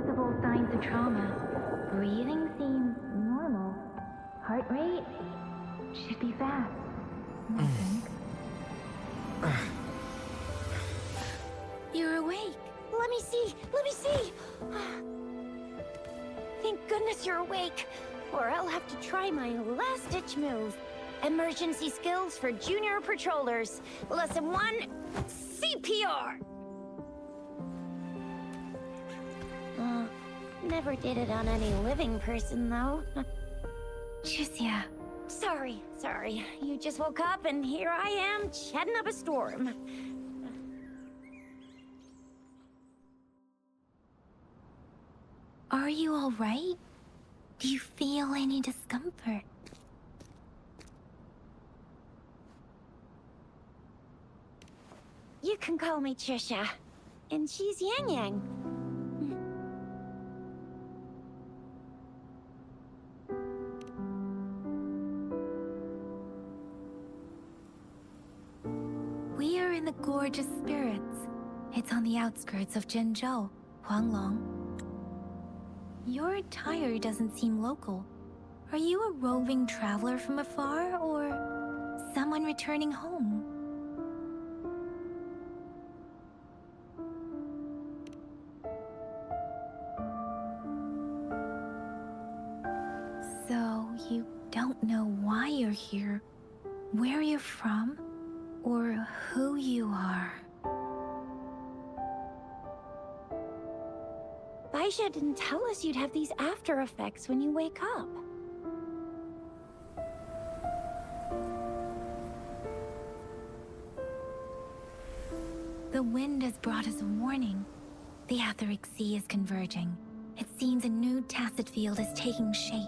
visible signs of trauma. Breathing seems normal. Heart rate should be fast, I think. You're awake. Let me see. Let me see. Thank goodness you're awake. Or I'll have to try my last-ditch move. Emergency skills for junior patrollers. Lesson 1, CPR. Never did it on any living person, though. Chixia. Sorry. You just woke up, and here I am, chatting up a storm. Are you all right? Do you feel any discomfort? You can call me Chixia. And she's Yangyang. We are in the Gorgeous Spirits. It's on the outskirts of Jinzhou, Huanglong. Your attire doesn't seem local. Are you a roving traveler from afar, or someone returning home? So, you don't know why you're here, where you're from, or who you are. Baizhi didn't tell us you'd have these after effects when you wake up. The wind has brought us a warning. The Etheric Sea is converging. It seems a new tacit field is taking shape.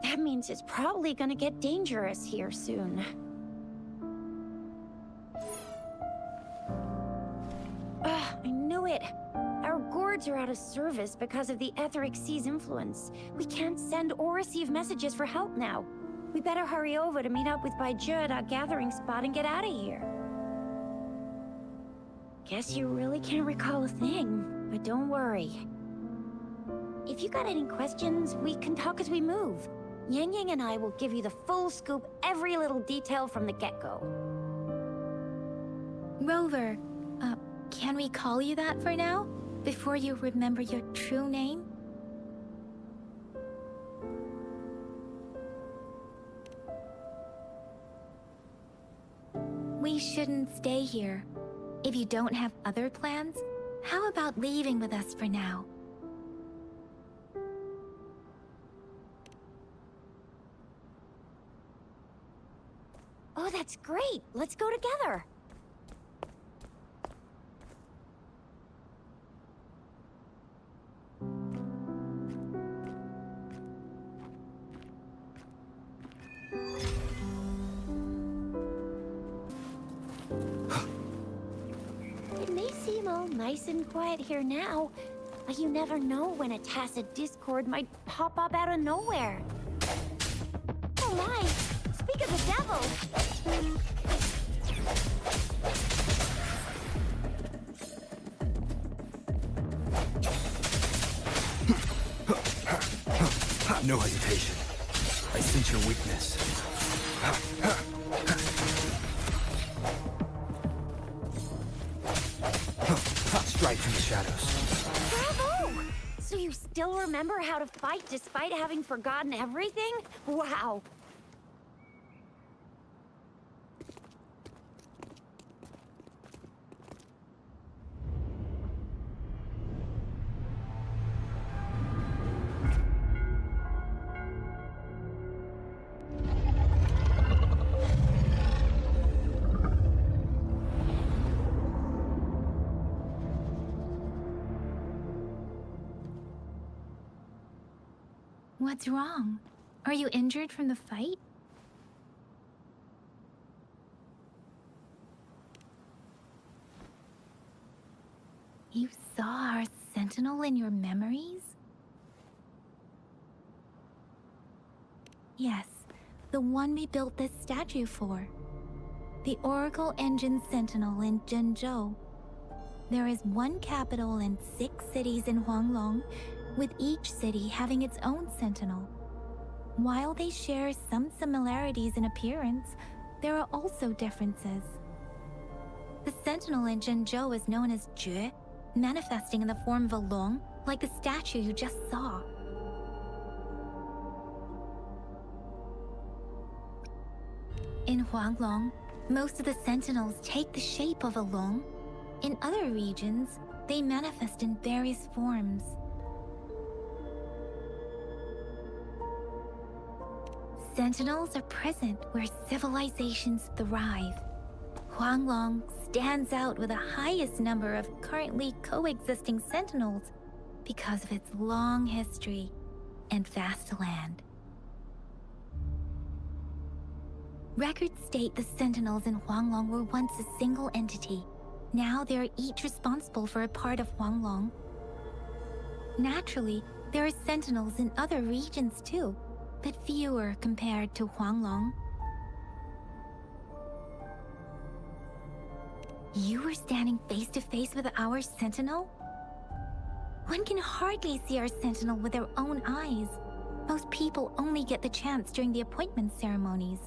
That means it's probably gonna get dangerous here soon. I knew it! Our gourds are out of service because of the Etheric Sea's influence. We can't send or receive messages for help now. We better hurry over to meet up with Baizhi at our gathering spot and get out of here. Guess you really can't recall a thing, but don't worry. If you got any questions, we can talk as we move. Yangyang and I will give you the full scoop, every little detail from the get-go. Rover, can we call you that for now? Before you remember your true name? We shouldn't stay here. If you don't have other plans, how about leaving with us for now? Oh, that's great. Let's go together. It may seem all nice and quiet here now, but you never know when a tacit discord might pop up out of nowhere. Oh my! Speak of the devil! No hesitation. I sense your weakness. Strike from the shadows. Bravo! So you still remember how to fight despite having forgotten everything? Wow! What's wrong? Are you injured from the fight? You saw our sentinel in your memories? Yes, the one we built this statue for. The Oracle Engine Sentinel in Jinzhou. There is one capital and 6 cities in Huanglong, with each city having its own sentinel. While they share some similarities in appearance, there are also differences. The sentinel in Jinzhou is known as Jue, manifesting in the form of a long, like the statue you just saw. In Huanglong, most of the sentinels take the shape of a long. In other regions, they manifest in various forms. Sentinels are present where civilizations thrive. Huanglong stands out with the highest number of currently coexisting sentinels because of its long history and vast land. Records state the sentinels in Huanglong were once a single entity. Now they are each responsible for a part of Huanglong. Naturally, there are sentinels in other regions too, but fewer compared to Huanglong. You were standing face to face with our sentinel? One can hardly see our sentinel with their own eyes. Most people only get the chance during the appointment ceremonies.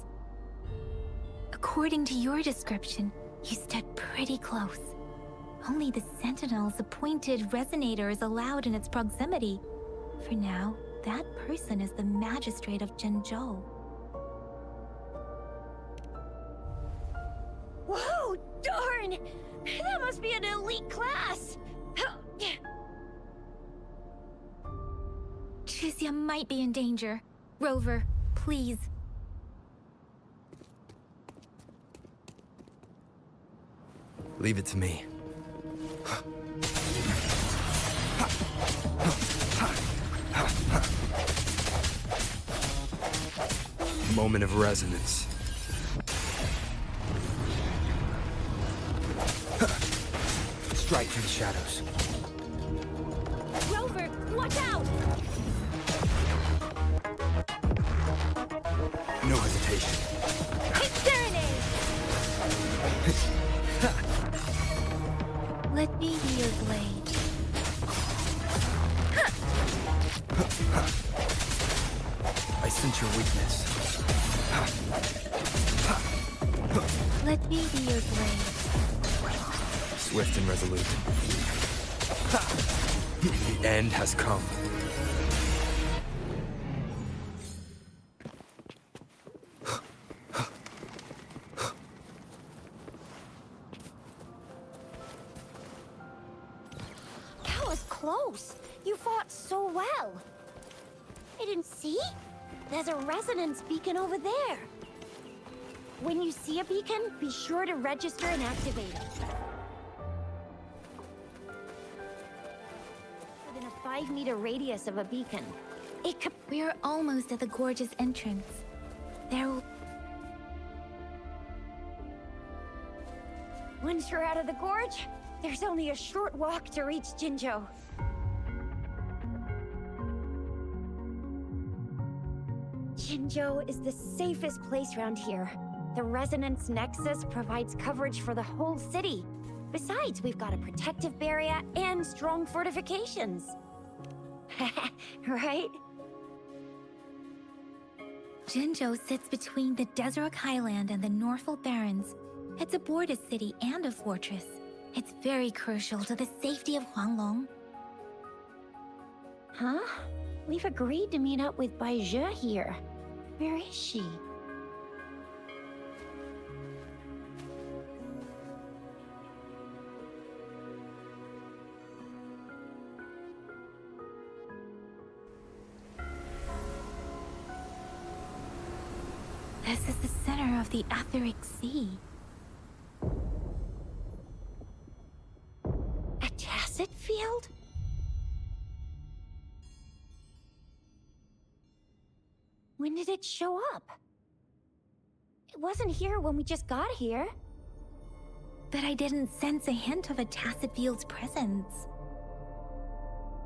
According to your description, you stood pretty close. Only the sentinel's appointed resonator is allowed in its proximity. For now, that person is the magistrate of Jinzhou. Whoa, darn! That must be an elite class! Chixia might be in danger. Rover, please. Leave it to me. Moment of resonance. Strike through the shadows. Rover, watch out! No hesitation. Serenade! Let me be your blade. I sense your weakness. Let me be your blade. Swift and resolute. The end has come. That was close. You fought so well. I didn't see? There's a resonance beacon over there. When you see a beacon, be sure to register and activate it. Within a 5-meter radius of a beacon. It could... We're almost at the gorge's entrance. There will... Once you're out of the gorge, there's only a short walk to reach Jinzhou. Jinzhou is the safest place around here. The Resonance Nexus provides coverage for the whole city. Besides, we've got a protective barrier and strong fortifications. Right? Jinzhou sits between the Desert Highland and the Northful Barrens. It's a border city and a fortress. It's very crucial to the safety of Huanglong. Huh? We've agreed to meet up with Baizhi here. Where is she? This is the center of the Etheric Sea. A tacit field? When did it show up? It wasn't here when we just got here. But I didn't sense a hint of a tacit field's presence.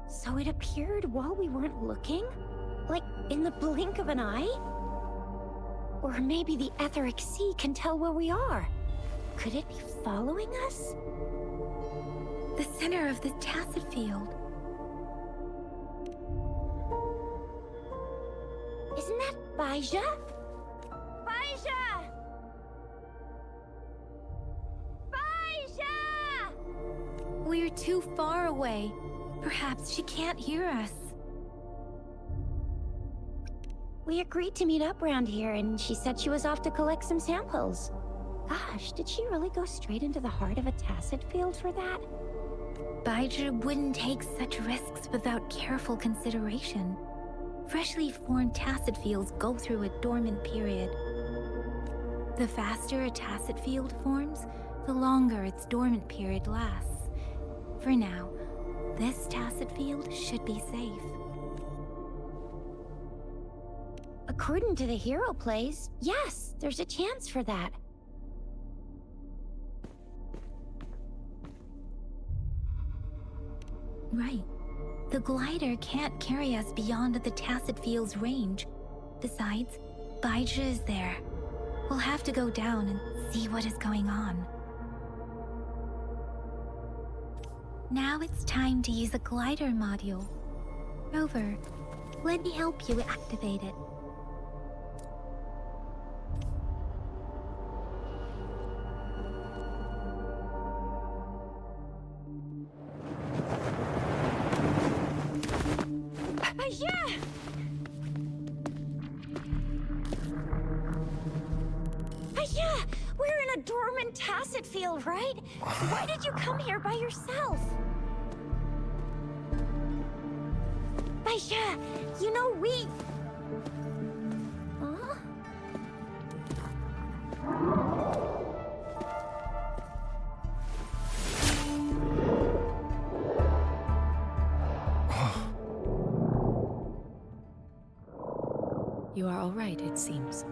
So it appeared while we weren't looking? Like, in the blink of an eye? Or maybe the Etheric Sea can tell where we are. Could it be following us? The center of the tacit field. Isn't that Baizhi? Baizhi! Baizhi! We're too far away. Perhaps she can't hear us. We agreed to meet up around here, and she said she was off to collect some samples. Gosh, did she really go straight into the heart of a tacit field for that? Baizhi wouldn't take such risks without careful consideration. Freshly formed tacit fields go through a dormant period. The faster a tacit field forms, the longer its dormant period lasts. For now, this tacit field should be safe. According to the hero plays, yes, there's a chance for that. Right. The glider can't carry us beyond the tacit field's range. Besides, Baizhi is there. We'll have to go down and see what is going on. Now it's time to use the glider module. Rover, let me help you activate it. We're in a dormant tacit field, right? Why did you come here by yourself? Baizhi, you know we... Huh? You are all right, it seems.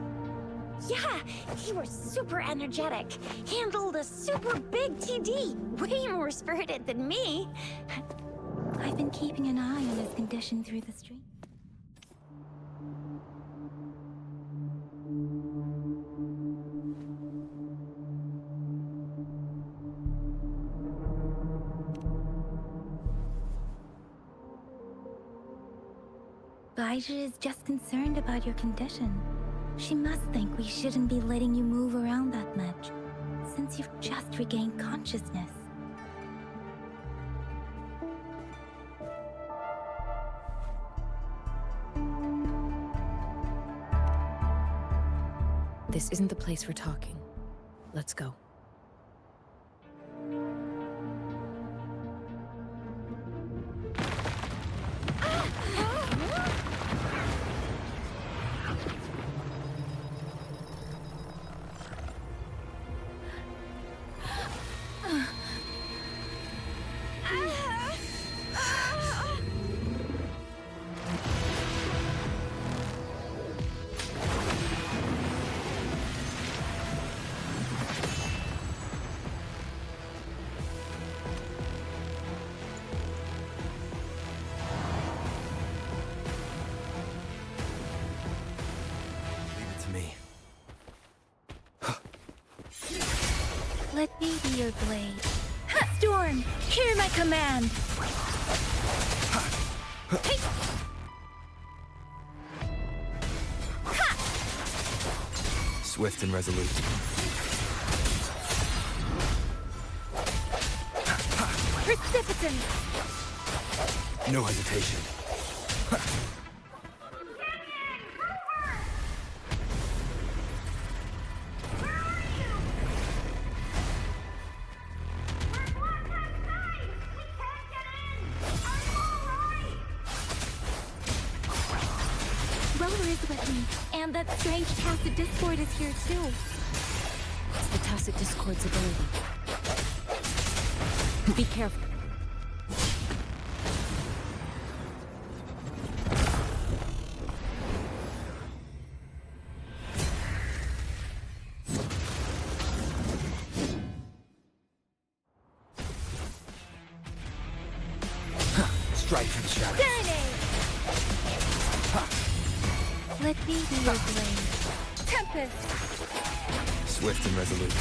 Yeah, he was super energetic. Handled a super big TD. Way more spirited than me. I've been keeping an eye on his condition through the stream. Baizhi is just concerned about your condition. She must think we shouldn't be letting you move around that much, since you've just regained consciousness. This isn't the place for talking. Let's go. me. Let me be your blade. Storm, hear my command! Hey. Swift and resolute. Precipitant! No hesitation. Rover is with me, and that strange tacit discord is here too. It's the Tacit Discord's ability. Be careful. Strike from the shadows. Serenade! Let me be your blade. Tempest! Swift and resolute.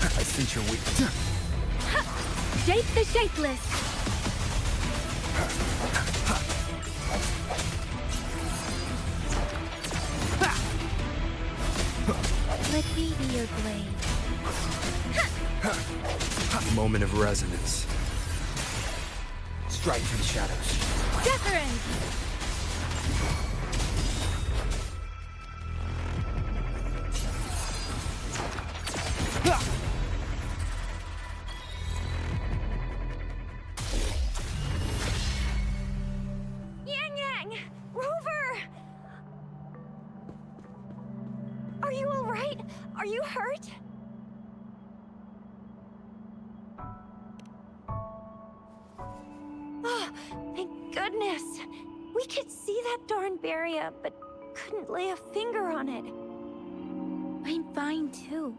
I sense your weakness. Shape the shapeless! Let me be your blade. Moment of resonance. Strike through the shadows. Deference! Yangyang! Rover! Are you all right? Are you hurt? Oh, thank goodness. We could see that darn barrier, but couldn't lay a finger on it. I'm fine too.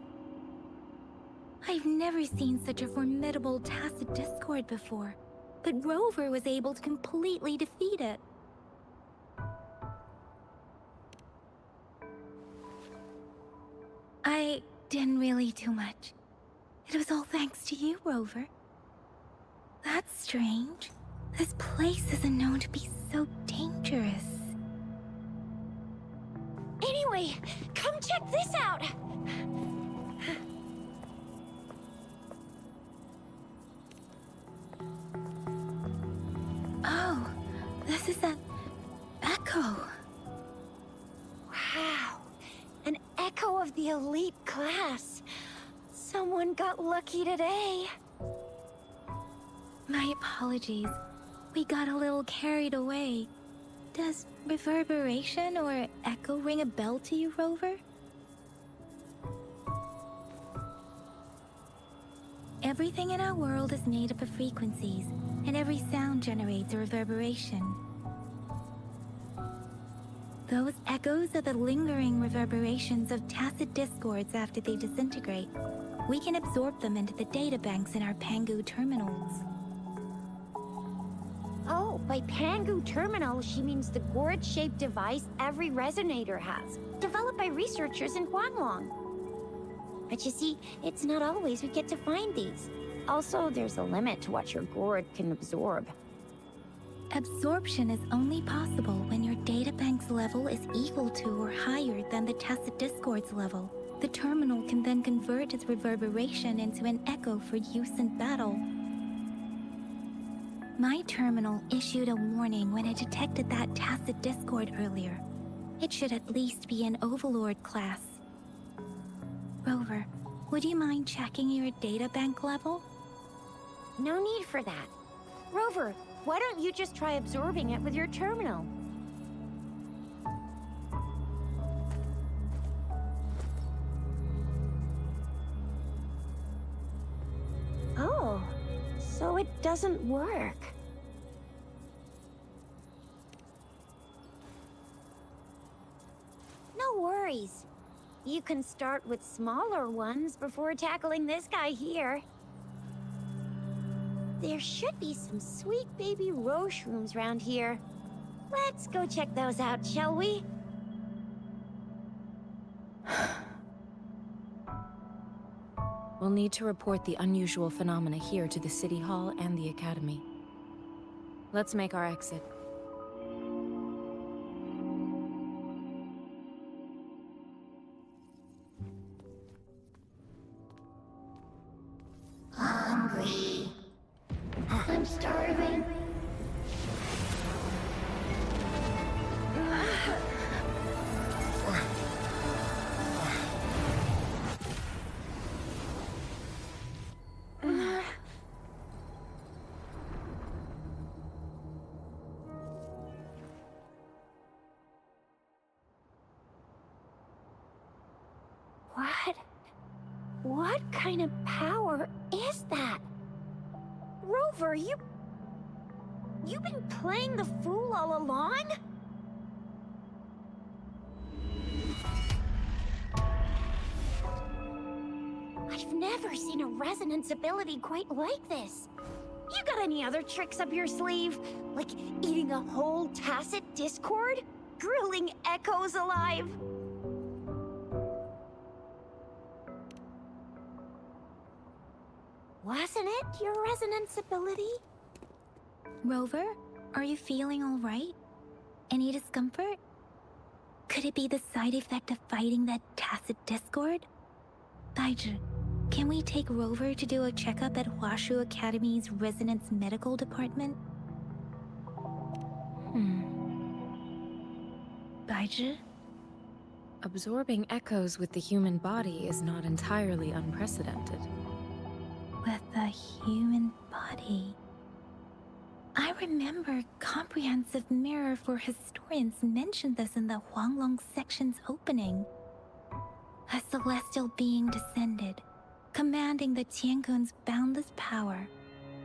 I've never seen such a formidable tacit discord before, but Rover was able to completely defeat it. I didn't really do much. It was all thanks to you, Rover. That's strange. This place isn't known to be so dangerous. Anyway, come check this out! Oh, this is an echo. Wow, an echo of the elite class. Someone got lucky today. My apologies. We got a little carried away. Does reverberation or echo ring a bell to you, Rover? Everything in our world is made up of frequencies, and every sound generates a reverberation. Those echoes are the lingering reverberations of tacit discords after they disintegrate. We can absorb them into the databanks in our Pangu terminals. Oh, by Pangu Terminal, she means the gourd-shaped device every resonator has, developed by researchers in Huanglong. But you see, it's not always we get to find these. Also, there's a limit to what your gourd can absorb. Absorption is only possible when your databank's level is equal to or higher than the tacit discord's level. The terminal can then convert its reverberation into an echo for use in battle. My terminal issued a warning when it detected that tacit discord earlier. It should at least be an Overlord class. Rover, would you mind checking your databank level? No need for that. Rover, why don't you just try absorbing it with your terminal? Oh, so it doesn't work. No worries. You can start with smaller ones before tackling this guy here. There should be some sweet baby Roche rooms around here. Let's go check those out, shall we? We'll need to report the unusual phenomena here to the City Hall and the Academy. Let's make our exit. Hungry. I'm starving. What kind of power is that? Rover, you've been playing the fool all along? I've never seen a resonance ability quite like this. You got any other tricks up your sleeve? Like eating a whole tacit discord? Grilling echoes alive? Wasn't it your resonance ability? Rover, are you feeling all right? Any discomfort? Could it be the side effect of fighting that tacit discord? Baizhi, can we take Rover to do a checkup at Huashu Academy's Resonance Medical Department? Baizhi? Absorbing echoes with the human body is not entirely unprecedented. With a human body. I remember Comprehensive Mirror for Historians mentioned this in the Huanglong section's opening. A celestial being descended, commanding the Tiankun's boundless power.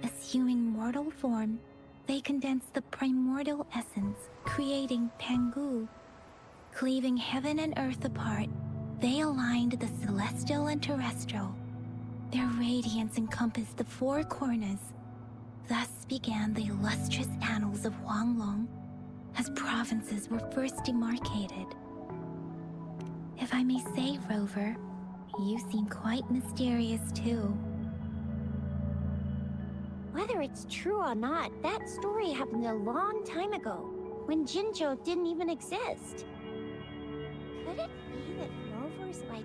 Assuming mortal form, they condensed the primordial essence, creating Pangu. Cleaving heaven and earth apart, they aligned the celestial and terrestrial. Their radiance encompassed the four corners. Thus began the illustrious annals of Huanglong, as provinces were first demarcated. If I may say, Rover, you seem quite mysterious too. Whether it's true or not, that story happened a long time ago, when Jinzhou didn't even exist. Could it be that Rover's like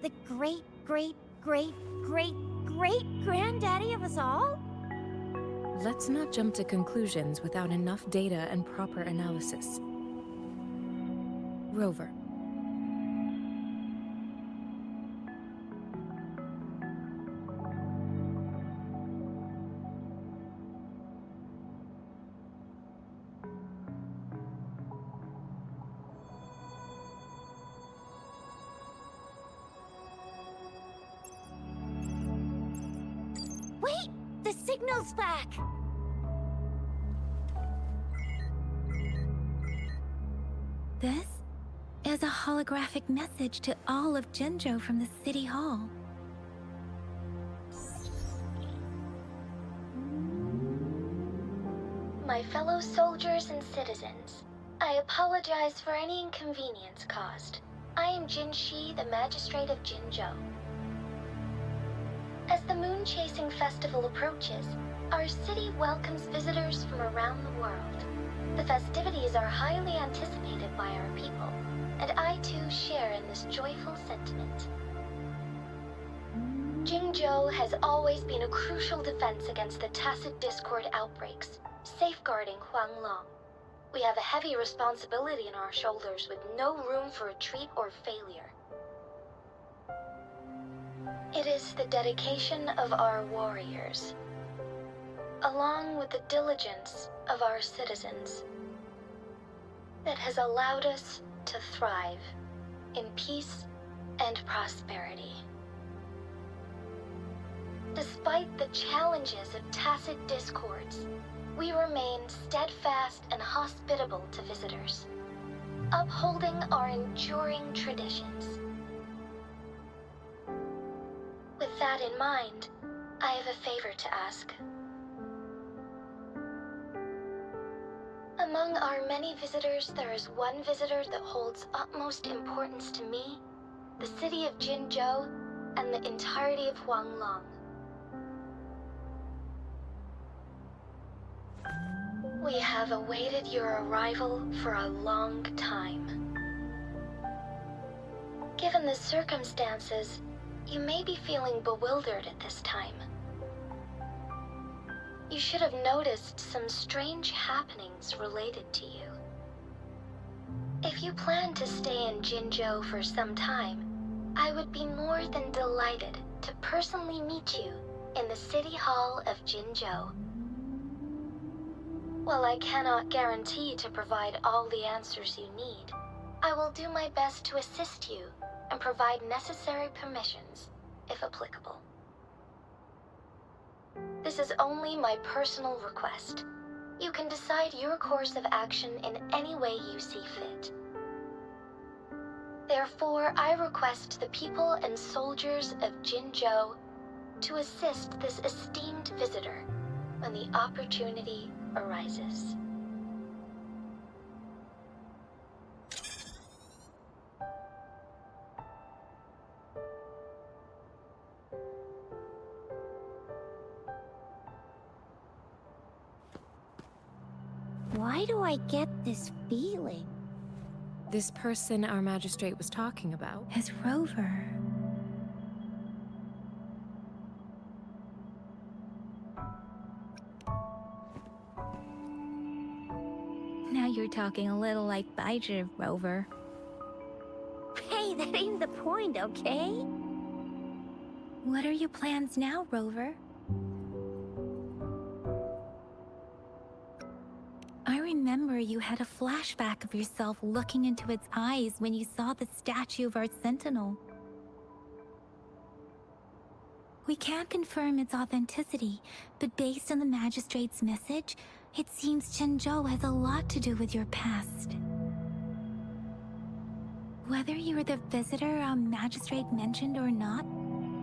the great-great-great-great-great-granddaddy of us all? Let's not jump to conclusions without enough data and proper analysis. Rover. Wait! The signal's back! This is a holographic message to all of Jinzhou from the City Hall. My fellow soldiers and citizens, I apologize for any inconvenience caused. I am Jinshi, the Magistrate of Jinzhou. As the Moon-Chasing Festival approaches, our city welcomes visitors from around the world. The festivities are highly anticipated by our people, and I too share in this joyful sentiment. Jinzhou has always been a crucial defense against the tacit discord outbreaks, safeguarding Huanglong. We have a heavy responsibility on our shoulders with no room for retreat or failure. It is the dedication of our warriors, along with the diligence of our citizens, that has allowed us to thrive in peace and prosperity. Despite the challenges of tacit discords, we remain steadfast and hospitable to visitors, upholding our enduring traditions. With that in mind, I have a favor to ask. Among our many visitors, there is one visitor that holds utmost importance to me, the city of Jinzhou, and the entirety of Huanglong. We have awaited your arrival for a long time. Given the circumstances, you may be feeling bewildered at this time. You should have noticed some strange happenings related to you. If you plan to stay in Jinzhou for some time, I would be more than delighted to personally meet you in the City Hall of Jinzhou. While I cannot guarantee to provide all the answers you need, I will do my best to assist you and provide necessary permissions, if applicable. This is only my personal request. You can decide your course of action in any way you see fit. Therefore, I request the people and soldiers of Jinzhou to assist this esteemed visitor when the opportunity arises. Why do I get this feeling? This person our magistrate was talking about. As Rover. Now you're talking a little like Baizhi, Rover. Hey, that ain't the point, okay? What are your plans now, Rover? I remember you had a flashback of yourself looking into its eyes when you saw the statue of our sentinel. We can't confirm its authenticity, but based on the magistrate's message, it seems Jinzhou has a lot to do with your past. Whether you're the visitor our magistrate mentioned or not,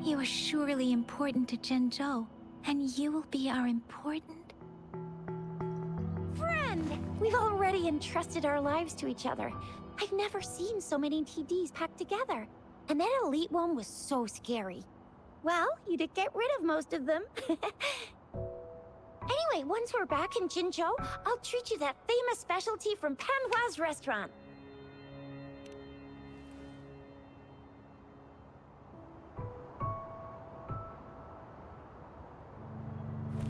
you are surely important to Jinzhou, and you will be our important... Friend! We've already entrusted our lives to each other. I've never seen so many TDs packed together. And that elite one was so scary. Well, you did get rid of most of them. Anyway, once we're back in Jinzhou, I'll treat you that famous specialty from Panhua's restaurant.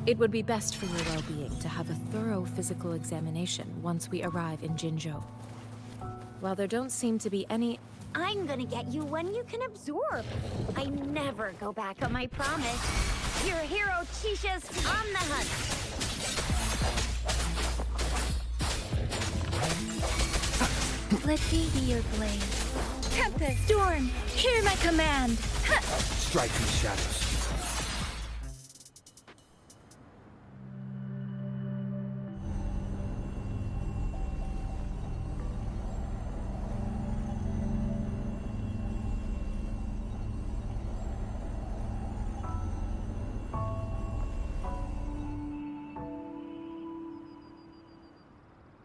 It would be best for your well-being to have a thorough physical examination once we arrive in Jinzhou. While there don't seem to be any... I'm gonna get you one you can absorb. I never go back on my promise. Your hero Chixia's on the hunt. Let me be your blade. Tempest, Storm, hear my command! Ha! Strike in the shadows.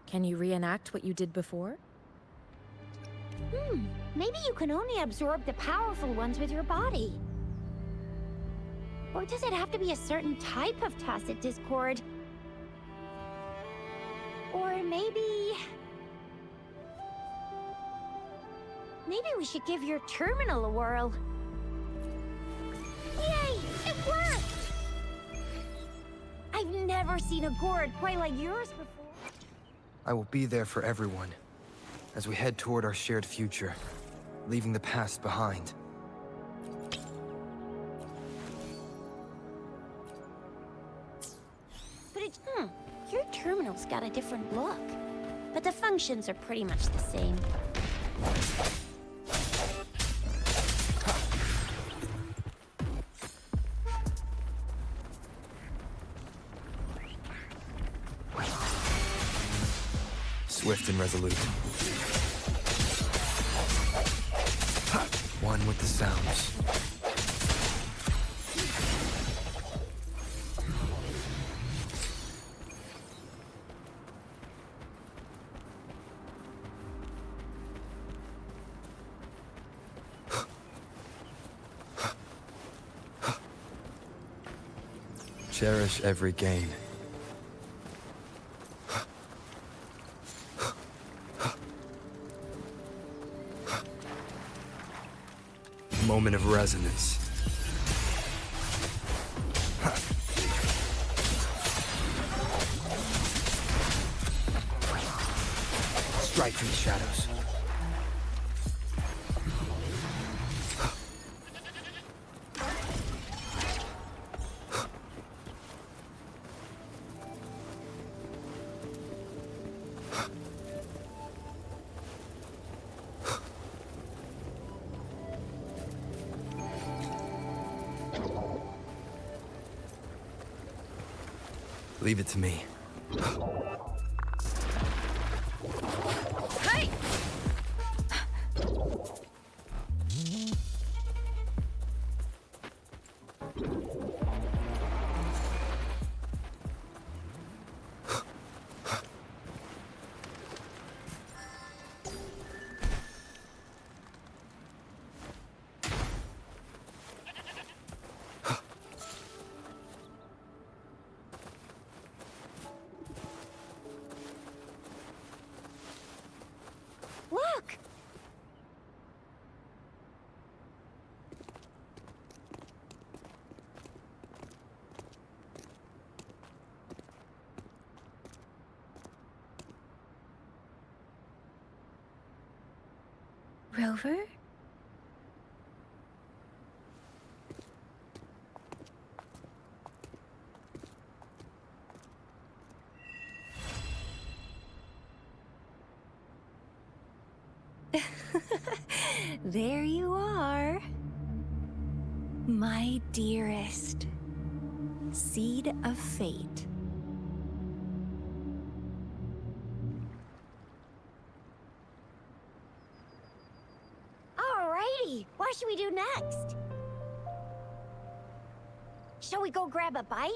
Can you reenact what you did before? Maybe you can only absorb the powerful ones with your body. Or does it have to be a certain type of tacit discord? Or maybe we should give your terminal a whirl. Yay! It worked! I've never seen a gourd quite like yours before. I will be there for everyone, as we head toward our shared future, leaving the past behind. But your terminal's got a different look. But the functions are pretty much the same. Swift and resolute. One with the sounds. Cherish every gain. Moment of resonance. Strike from the shadows. Leave it to me. Hey! Look! Rover? There you are. My dearest. Seed of fate. Alrighty, what should we do next? Shall we go grab a bite?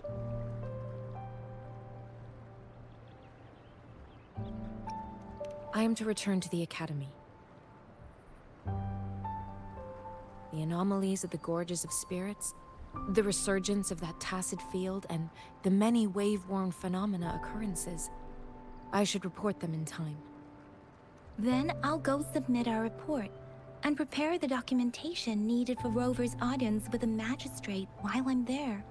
I am to return to the Academy. The anomalies of the Gorges of Spirits, the resurgence of that tacit field, and the many wave-worn phenomena occurrences. I should report them in time. Then I'll go submit our report and prepare the documentation needed for Rover's audience with a magistrate while I'm there.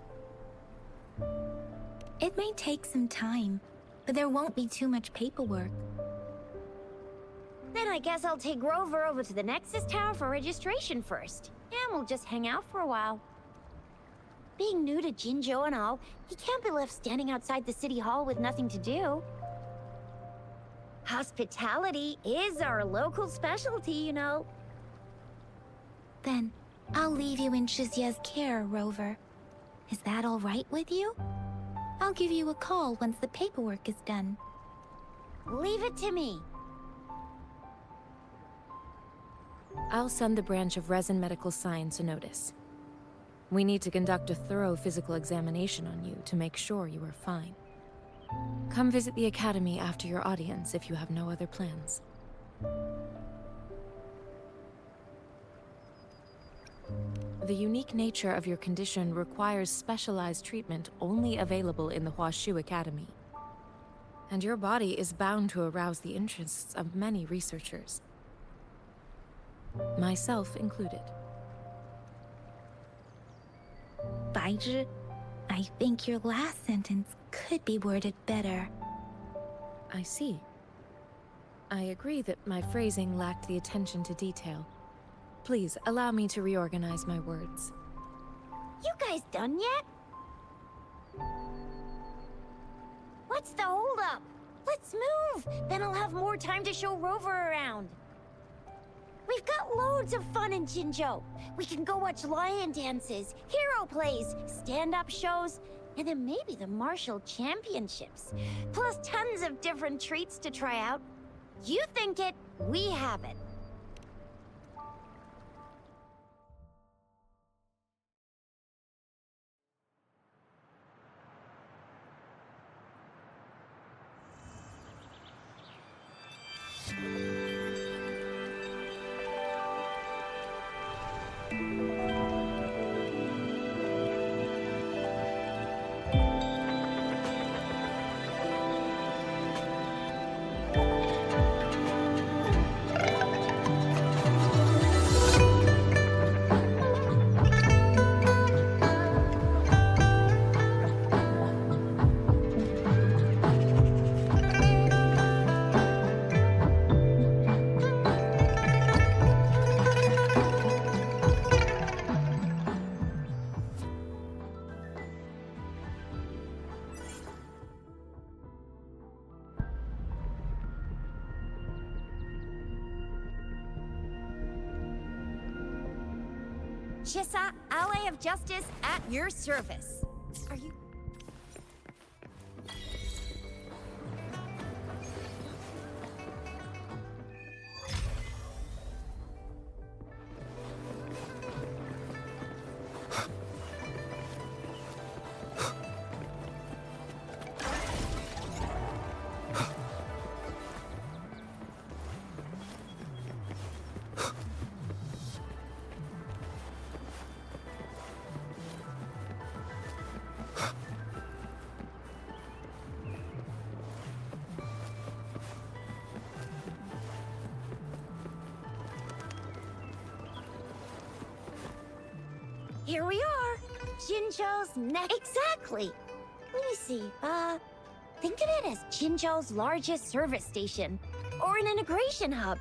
It may take some time, but there won't be too much paperwork. Then I guess I'll take Rover over to the Nexus Tower for registration first. And we'll just hang out for a while. Being new to Jinzhou and all, he can't be left standing outside the city hall with nothing to do. Hospitality is our local specialty, you know. Then I'll leave you in Chixia's care, Rover. Is that all right with you? I'll give you a call once the paperwork is done. Leave it to me. I'll send the branch of Resin Medical Science a notice. We need to conduct a thorough physical examination on you to make sure you are fine. Come visit the Academy after your audience if you have no other plans. The unique nature of your condition requires specialized treatment only available in the Huaxu Academy. And your body is bound to arouse the interests of many researchers. Myself included. Baizhi, I think your last sentence could be worded better. I see. I agree that my phrasing lacked the attention to detail. Please, allow me to reorganize my words. You guys done yet? What's the holdup? Let's move! Then I'll have more time to show Rover around. We've got loads of fun in Jinzhou. We can go watch lion dances, hero plays, stand-up shows, and then maybe the martial championships. Plus tons of different treats to try out. You think it, we have it. Chixia, ally of justice, at your service. Are you... Here we are. Jinzhou's next... Exactly. Let me see. Think of it as Jinzhou's largest service station. Or an integration hub.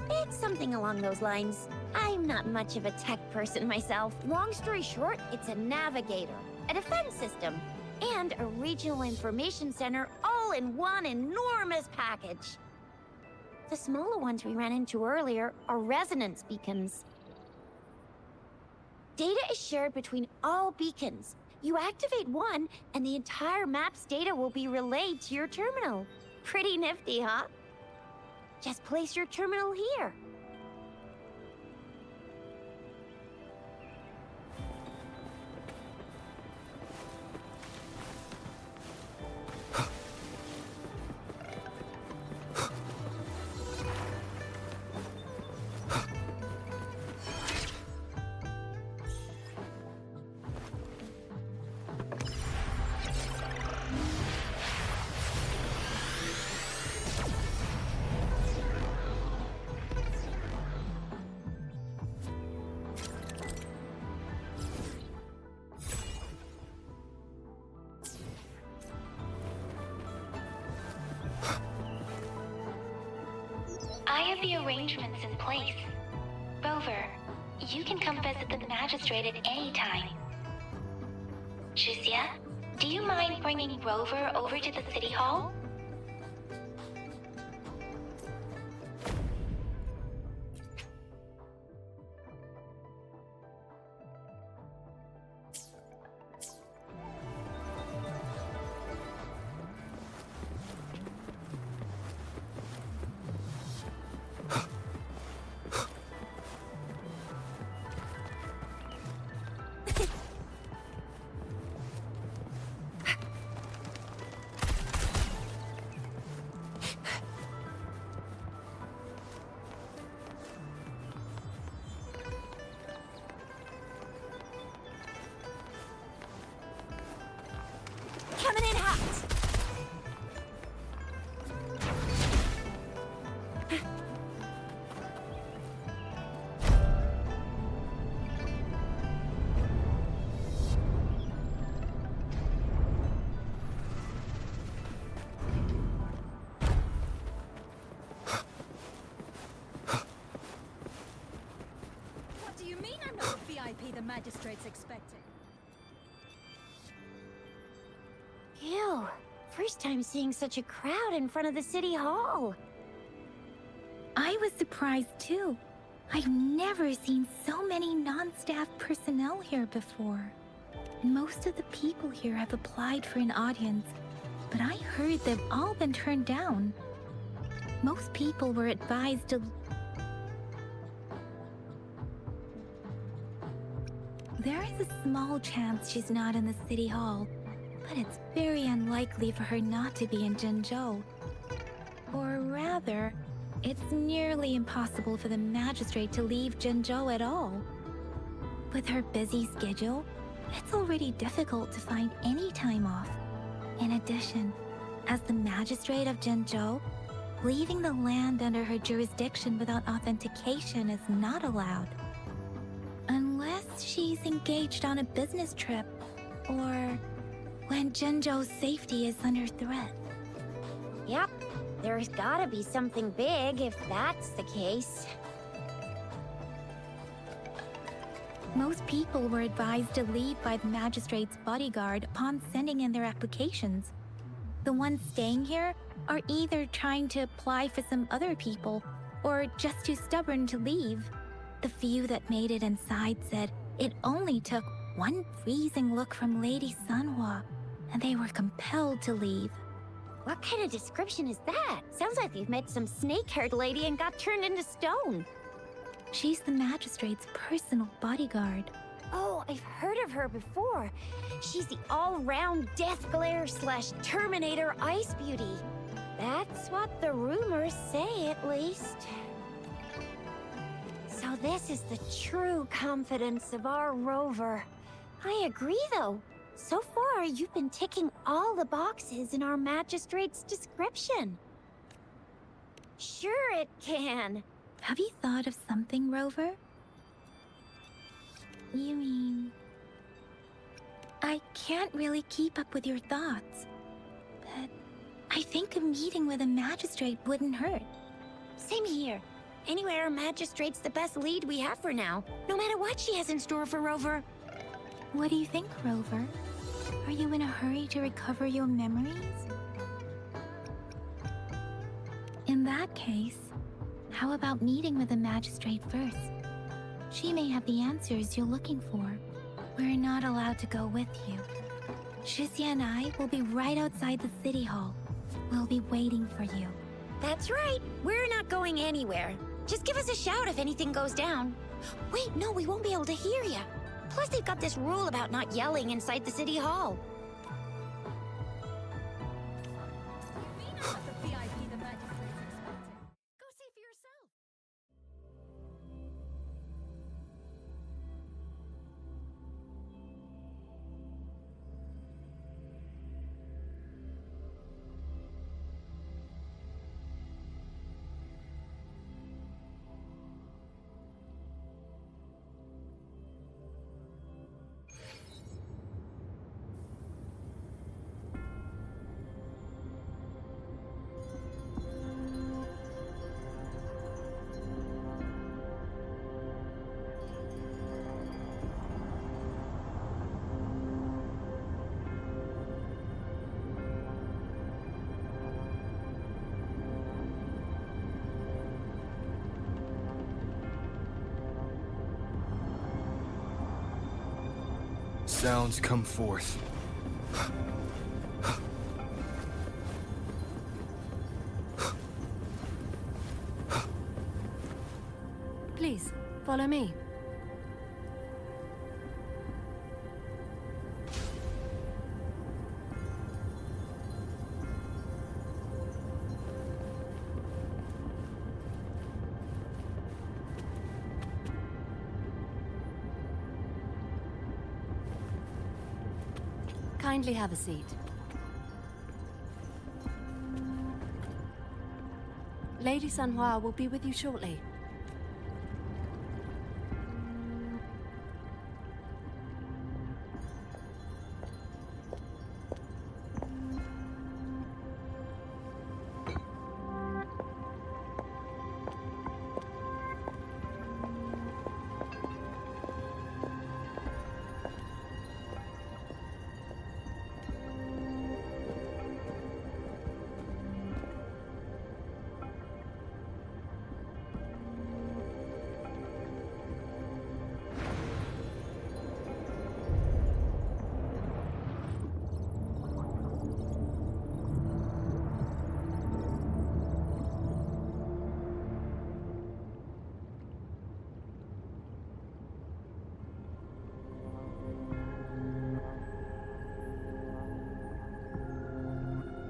It's something along those lines. I'm not much of a tech person myself. Long story short, it's a navigator, a defense system, and a regional information center all in one enormous package. The smaller ones we ran into earlier are resonance beacons. Data is shared between all beacons. You activate one, and the entire map's data will be relayed to your terminal. Pretty nifty, huh? Just place your terminal here. I have the arrangements in place. Rover, you can come visit the magistrate at any time. Chixia, do you mind bringing Rover over to the city hall? Coming in hot! What do you mean I'm not the VIP the magistrate's expecting? Ew. First time seeing such a crowd in front of the city hall. I was surprised too. I've never seen so many non-staff personnel here before. Most of the people here have applied for an audience, but I heard they've all been turned down. Most people were advised to... There is a small chance she's not in the city hall, but it's very unlikely for her not to be in Jinzhou. Or rather, it's nearly impossible for the magistrate to leave Jinzhou at all. With her busy schedule, it's already difficult to find any time off. In addition, as the magistrate of Jinzhou, leaving the land under her jurisdiction without authentication is not allowed. Unless she's engaged on a business trip, or when Jinzhou's safety is under threat. Yep, there's gotta be something big if that's the case. Most people were advised to leave by the magistrate's bodyguard upon sending in their applications. The ones staying here are either trying to apply for some other people, or just too stubborn to leave. The few that made it inside said It only took one freezing look from Lady Sanhua, and they were compelled to leave. What kind of description is that? Sounds like you've met some snake-haired lady and got turned into stone. She's the magistrate's personal bodyguard. Oh, I've heard of her before. She's the all-round death glare / Terminator ice beauty. That's what the rumors say, at least. So this is the true confidence of our Rover. I agree, though. So far, you've been ticking all the boxes in our magistrate's description. Sure it can. Have you thought of something, Rover? You mean... I can't really keep up with your thoughts, but I think a meeting with a magistrate wouldn't hurt. Same here. Anywhere, magistrate's the best lead we have for now, no matter what she has in store for Rover. What do you think, Rover? Are you in a hurry to recover your memories? In that case, how about meeting with the magistrate first? She may have the answers you're looking for. We're not allowed to go with you. Chixia and I will be right outside the city hall. We'll be waiting for you. That's right. We're not going anywhere. Just give us a shout if anything goes down. Wait, no, we won't be able to hear you. Plus, they've got this rule about not yelling inside the city hall. You mean I'm not the VIP the magistrate's expecting? Go see for yourself. Sounds come forth. Please, follow me. Kindly have a seat. Lady Sanhua will be with you shortly.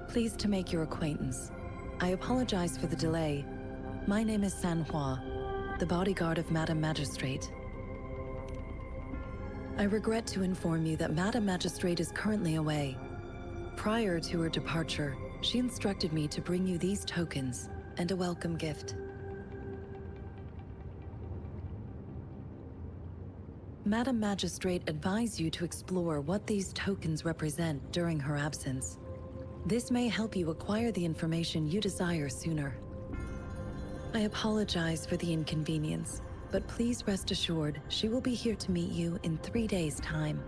Pleased to make your acquaintance. I apologize for the delay. My name is Sanhua, the bodyguard of Madam Magistrate. I regret to inform you that Madam Magistrate is currently away. Prior to her departure, she instructed me to bring you these tokens and a welcome gift. Madam Magistrate advised you to explore what these tokens represent during her absence. This may help you acquire the information you desire sooner. I apologize for the inconvenience, but please rest assured she will be here to meet you in 3 days' time.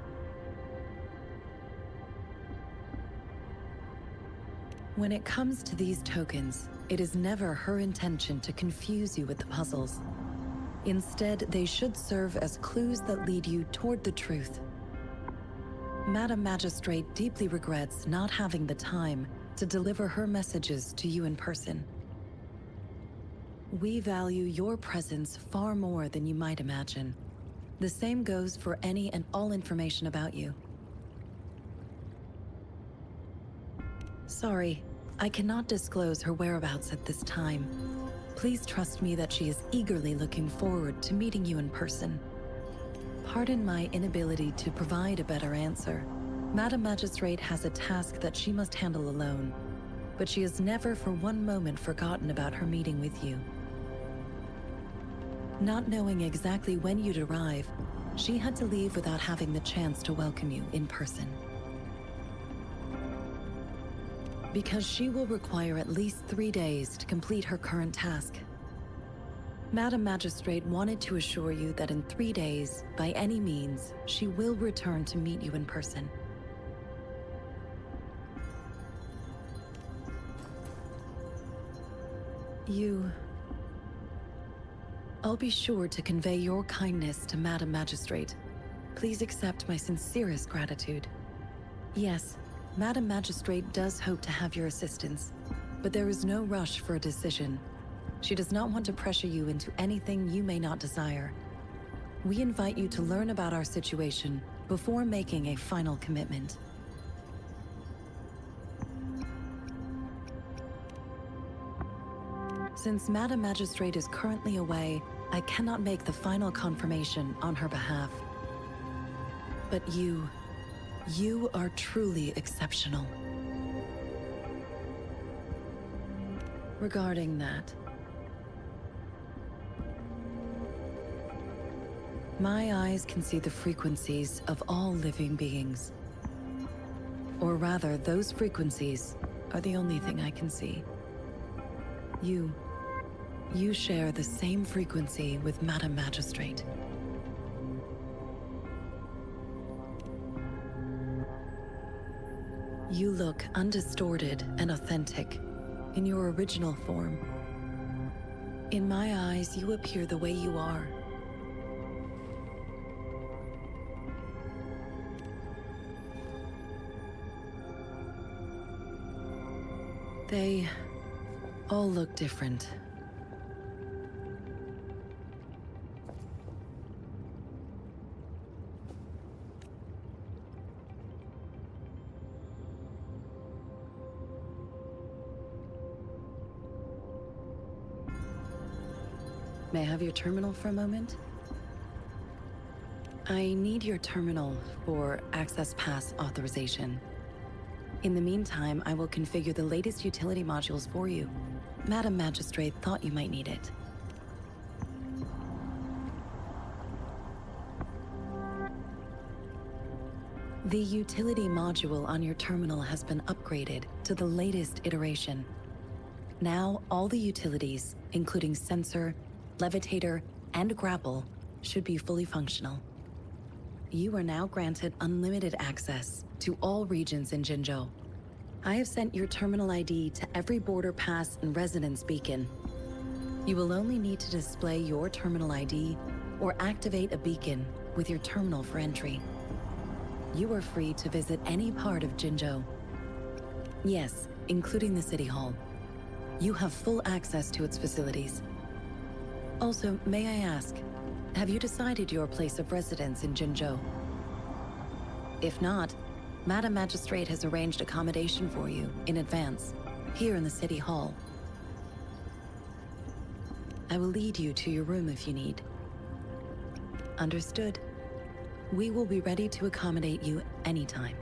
When it comes to these tokens, it is never her intention to confuse you with the puzzles. Instead, they should serve as clues that lead you toward the truth. Madam Magistrate deeply regrets not having the time to deliver her messages to you in person. We value your presence far more than you might imagine. The same goes for any and all information about you. Sorry, I cannot disclose her whereabouts at this time. Please trust me that she is eagerly looking forward to meeting you in person. Pardon my inability to provide a better answer. Madam Magistrate has a task that she must handle alone, but she has never for one moment forgotten about her meeting with you. Not knowing exactly when you'd arrive, she had to leave without having the chance to welcome you in person. Because she will require at least 3 days to complete her current task. Madam Magistrate wanted to assure you that in 3 days, by any means, she will return to meet you in person. I'll be sure to convey your kindness to Madam Magistrate. Please accept my sincerest gratitude. Yes, Madam Magistrate does hope to have your assistance, but there is no rush for a decision. She does not want to pressure you into anything you may not desire. We invite you to learn about our situation before making a final commitment. Since Madam Magistrate is currently away, I cannot make the final confirmation on her behalf. But you are truly exceptional. Regarding that, my eyes can see the frequencies of all living beings. Or rather, those frequencies are the only thing I can see. You share the same frequency with Madam Magistrate. You look undistorted and authentic in your original form. In my eyes, you appear the way you are. They all look different. May I have your terminal for a moment? I need your terminal for Access Pass authorization. In the meantime, I will configure the latest utility modules for you. Madam Magistrate thought you might need it. The utility module on your terminal has been upgraded to the latest iteration. Now, all the utilities, including sensor, levitator, and grapple, should be fully functional. You are now granted unlimited access to all regions in Jinzhou. I have sent your terminal ID to every border pass and residence beacon. You will only need to display your terminal ID or activate a beacon with your terminal for entry. You are free to visit any part of Jinzhou. Yes, including the City Hall. You have full access to its facilities. Also, may I ask, have you decided your place of residence in Jinzhou? If not, Madam Magistrate has arranged accommodation for you in advance, here in the City Hall. I will lead you to your room if you need. Understood. We will be ready to accommodate you anytime.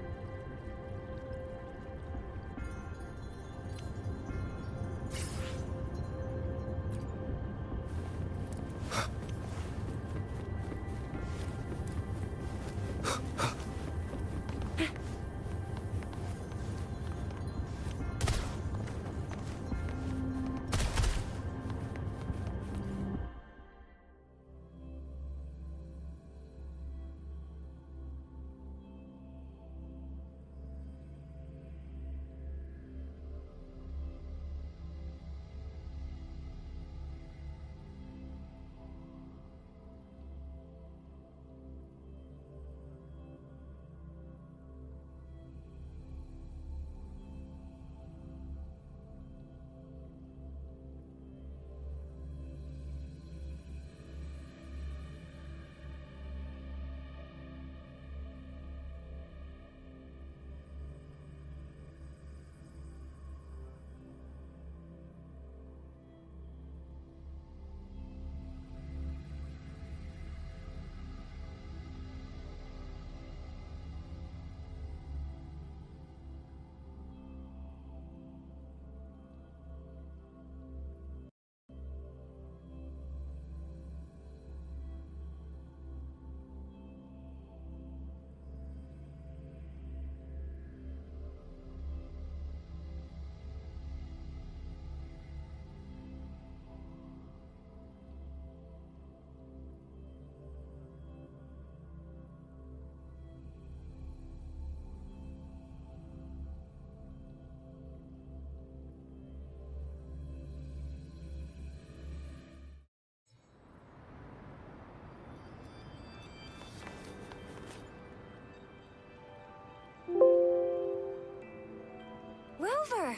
Rover!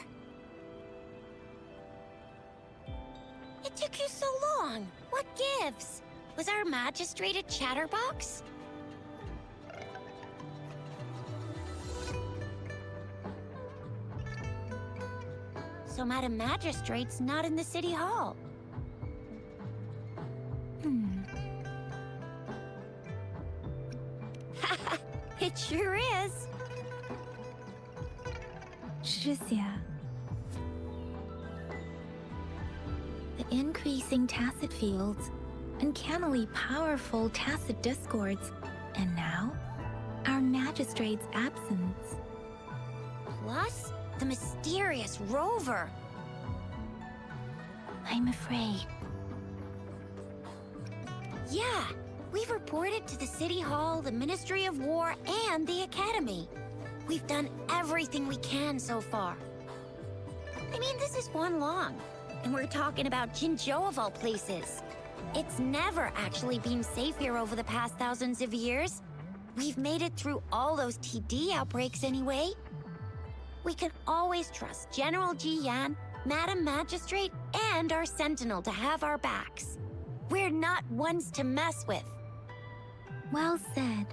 It took you so long. What gives? Was our magistrate a chatterbox? So Madam Magistrate's not in the city hall. It sure is. Chixia. The increasing tacit fields, uncannily powerful tacit discords, and now, our magistrate's absence. Plus, the mysterious Rover. I'm afraid. Yeah, we've reported to the City Hall, the Ministry of War, and the Academy. We've done everything we can so far. I mean, this is Huanglong, and we're talking about Jinzhou of all places. It's never actually been safe here over the past thousands of years. We've made it through all those TD outbreaks anyway. We can always trust General Jiyan, Madam Magistrate, and our Sentinel to have our backs. We're not ones to mess with. Well said.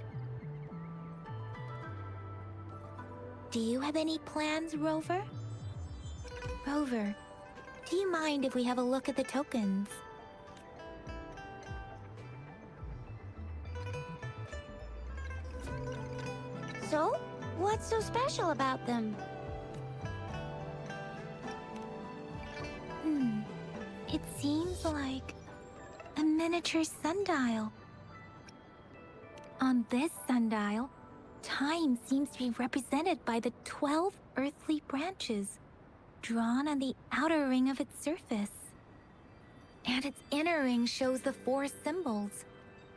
Do you have any plans, Rover? Rover, do you mind if we have a look at the tokens? So, what's so special about them? It seems like a miniature sundial. On this sundial, time seems to be represented by the 12 earthly branches drawn on the outer ring of its surface. And its inner ring shows the 4 symbols,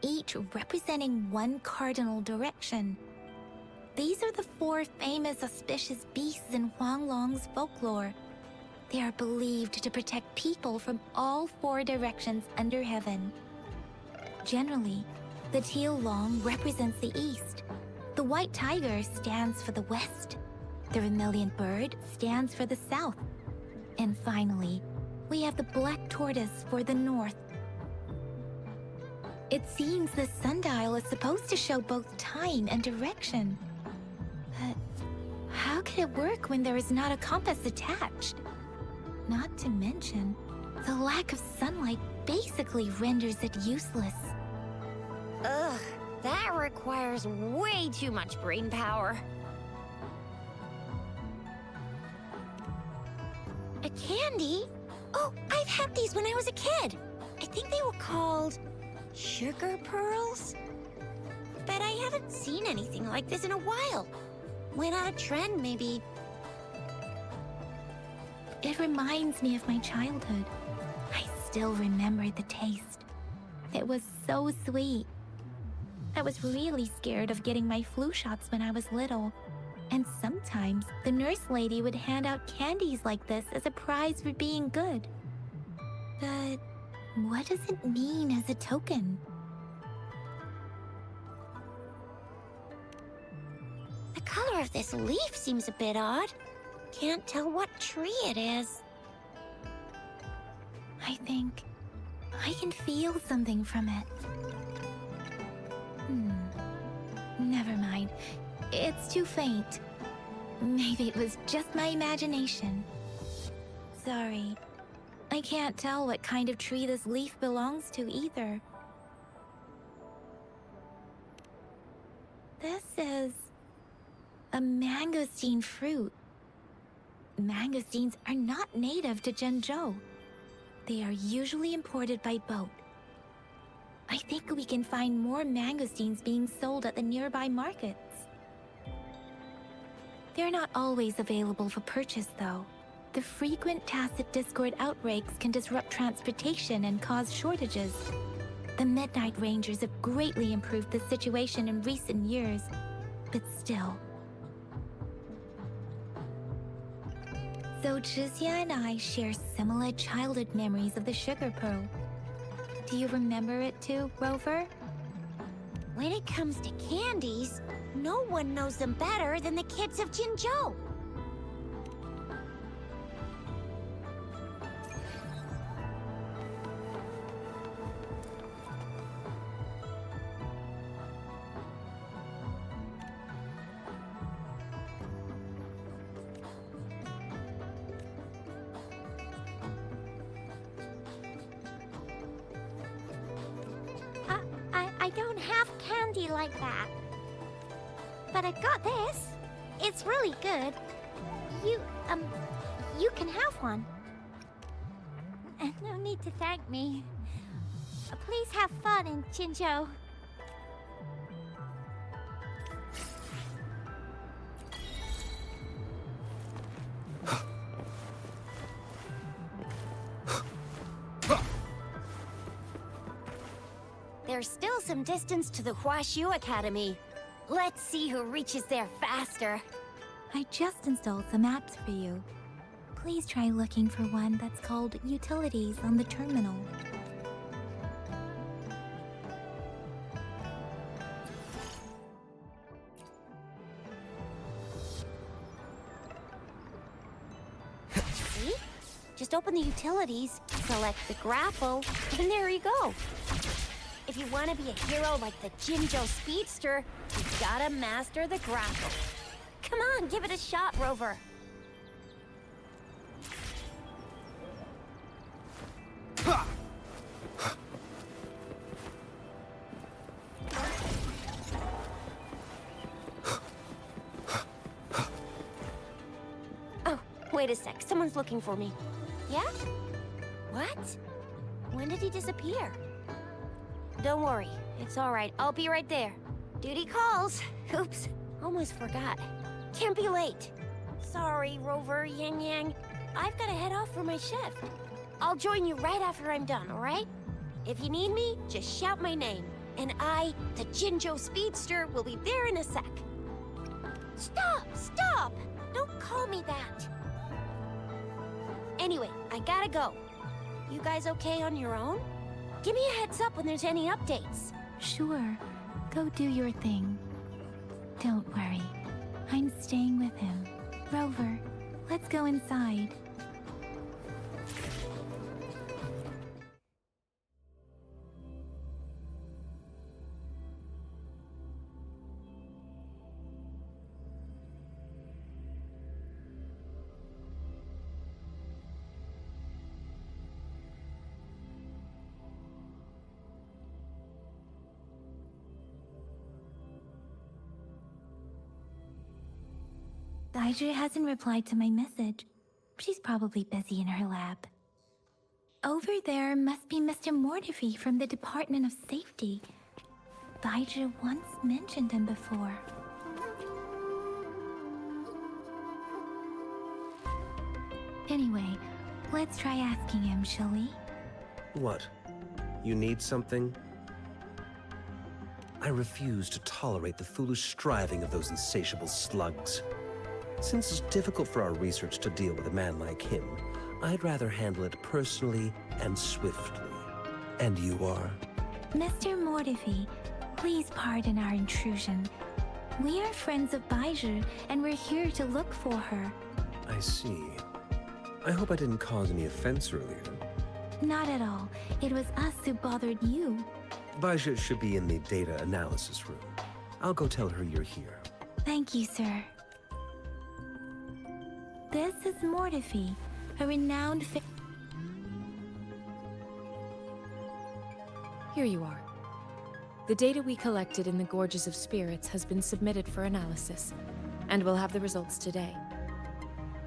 each representing one cardinal direction. These are the 4 famous auspicious beasts in Huanglong's folklore. They are believed to protect people from all 4 directions under heaven. Generally, the teal long represents the east. The white tiger stands for the west. The vermilion bird stands for the south. And finally, we have the black tortoise for the north. It seems the sundial is supposed to show both time and direction. But how can it work when there is not a compass attached? Not to mention, the lack of sunlight basically renders it useless. Ugh, that requires way too much brain power. A candy? Oh, I've had these when I was a kid. I think they were called sugar pearls. But I haven't seen anything like this in a while. Went out of trend, maybe. It reminds me of my childhood. I still remember the taste. It was so sweet. I was really scared of getting my flu shots when I was little. And sometimes the nurse lady would hand out candies like this as a prize for being good. But what does it mean as a token? The color of this leaf seems a bit odd. Can't tell what tree it is. I think I can feel something from it. Never mind. It's too faint. Maybe it was just my imagination. Sorry. I can't tell what kind of tree this leaf belongs to either. This is a mangosteen fruit. Mangosteens are not native to Jinzhou. They are usually imported by boat. I think we can find more mangosteens being sold at the nearby markets. They're not always available for purchase, though. The frequent tacit discord outbreaks can disrupt transportation and cause shortages. The Midnight Rangers have greatly improved the situation in recent years, but still. So Chixia and I share similar childhood memories of the sugar pearl. Do you remember it too, Rover? When it comes to candies, no one knows them better than the kids of Jinzhou. I don't have candy like that. But I got this. It's really good. You can have one. And no need to thank me. Please have fun in Jinzhou. There's still some distance to the Huaxu Academy. Let's see who reaches there faster. I just installed some apps for you. Please try looking for one that's called Utilities on the terminal. See? Just open the utilities, select the grapple, and there you go. If you want to be a hero like the Jinzhou Speedster, you gotta master the grapple. Come on, give it a shot, Rover. Oh, wait a sec. Someone's looking for me. Yeah? What? When did he disappear? Don't worry. It's all right. I'll be right there. Duty calls. Oops. Almost forgot. Can't be late. Sorry, Rover, Yangyang. I've got to head off for my shift. I'll join you right after I'm done, all right? If you need me, just shout my name. And I, the Jinzhou Speedster, will be there in a sec. Stop! Stop! Don't call me that. Anyway, I gotta go. You guys okay on your own? Give me a heads up when there's any updates. Sure. Go do your thing. Don't worry. I'm staying with him. Rover, let's go inside. Baizhi hasn't replied to my message. She's probably busy in her lab. Over there must be Mr. Mortefi from the Department of Safety. Baizhi once mentioned him before. Anyway, let's try asking him, shall we? What? You need something? I refuse to tolerate the foolish striving of those insatiable slugs. Since it's difficult for our research to deal with a man like him, I'd rather handle it personally and swiftly. And you are? Mr. Mortefi, please pardon our intrusion. We are friends of Baizhi, and we're here to look for her. I see. I hope I didn't cause any offense earlier. Not at all. It was us who bothered you. Baizhi should be in the data analysis room. I'll go tell her you're here. Thank you, sir. This is Mortefi, a renowned Here you are. The data we collected in the Gorges of Spirits has been submitted for analysis, and we'll have the results today.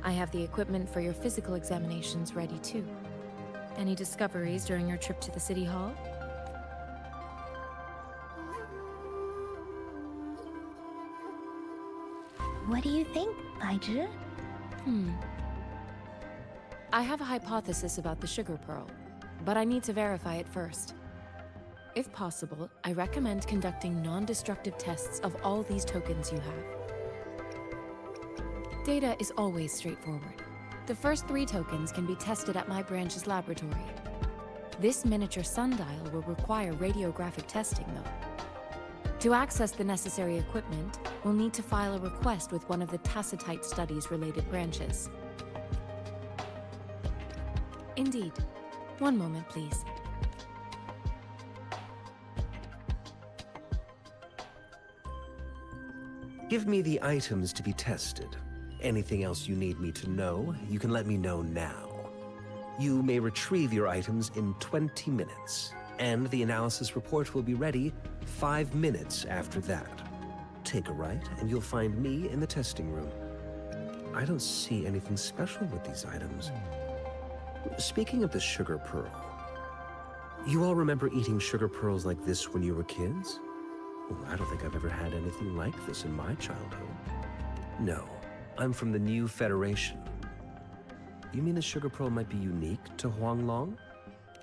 I have the equipment for your physical examinations ready too. Any discoveries during your trip to the City Hall? What do you think, Baizhi? I have a hypothesis about the sugar pearl, but I need to verify it first. If possible, I recommend conducting non-destructive tests of all these tokens you have. Data is always straightforward. The first 3 tokens can be tested at my branch's laboratory. This miniature sundial will require radiographic testing, though. To access the necessary equipment, we'll need to file a request with one of the Tacitite Studies-related branches. Indeed. One moment, please. Give me the items to be tested. Anything else you need me to know, you can let me know now. You may retrieve your items in 20 minutes. and the analysis report will be ready 5 minutes after that. Take a right, and you'll find me in the testing room. I don't see anything special with these items. Speaking of the sugar pearl, you all remember eating sugar pearls like this when you were kids? Well, I don't think I've ever had anything like this in my childhood. No, I'm from the New Federation. You mean the sugar pearl might be unique to Huanglong?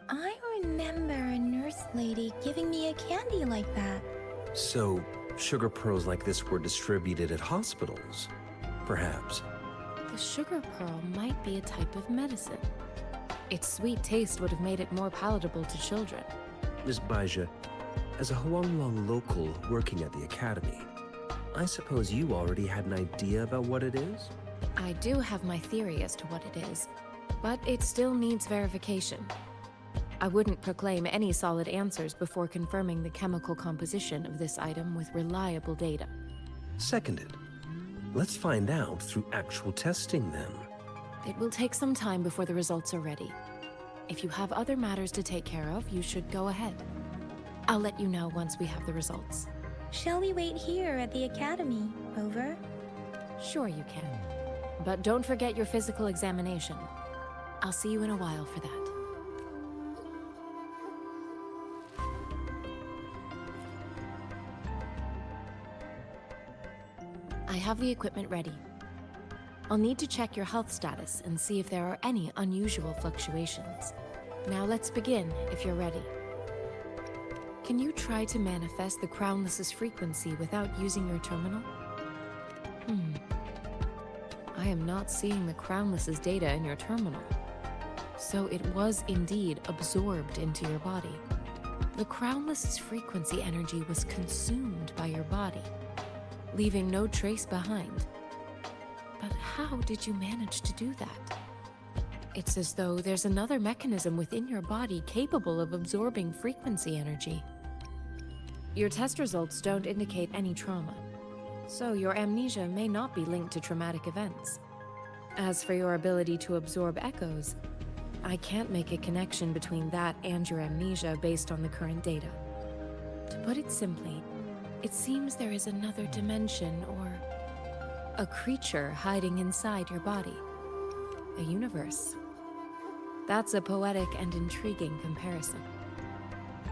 I remember a nurse lady giving me a candy like that. So, sugar pearls like this were distributed at hospitals? Perhaps. The sugar pearl might be a type of medicine. Its sweet taste would have made it more palatable to children. Miss Baizhi, as a Huanglong local working at the academy, I suppose you already had an idea about what it is? I do have my theory as to what it is, but it still needs verification. I wouldn't proclaim any solid answers before confirming the chemical composition of this item with reliable data. Seconded. Let's find out through actual testing then. It will take some time before the results are ready. If you have other matters to take care of, you should go ahead. I'll let you know once we have the results. Shall we wait here at the academy, Rover? Sure you can. But don't forget your physical examination. I'll see you in a while for that. I have the equipment ready. I'll need to check your health status and see if there are any unusual fluctuations. Now let's begin, if you're ready. Can you try to manifest the Crownless's frequency without using your terminal? I am not seeing the Crownless's data in your terminal. So it was indeed absorbed into your body. The Crownless's frequency energy was consumed by your body, leaving no trace behind. But how did you manage to do that? It's as though there's another mechanism within your body capable of absorbing frequency energy. Your test results don't indicate any trauma, so your amnesia may not be linked to traumatic events. As for your ability to absorb echoes, I can't make a connection between that and your amnesia based on the current data. To put it simply, it seems there is another dimension or a creature hiding inside your body. A universe. That's a poetic and intriguing comparison.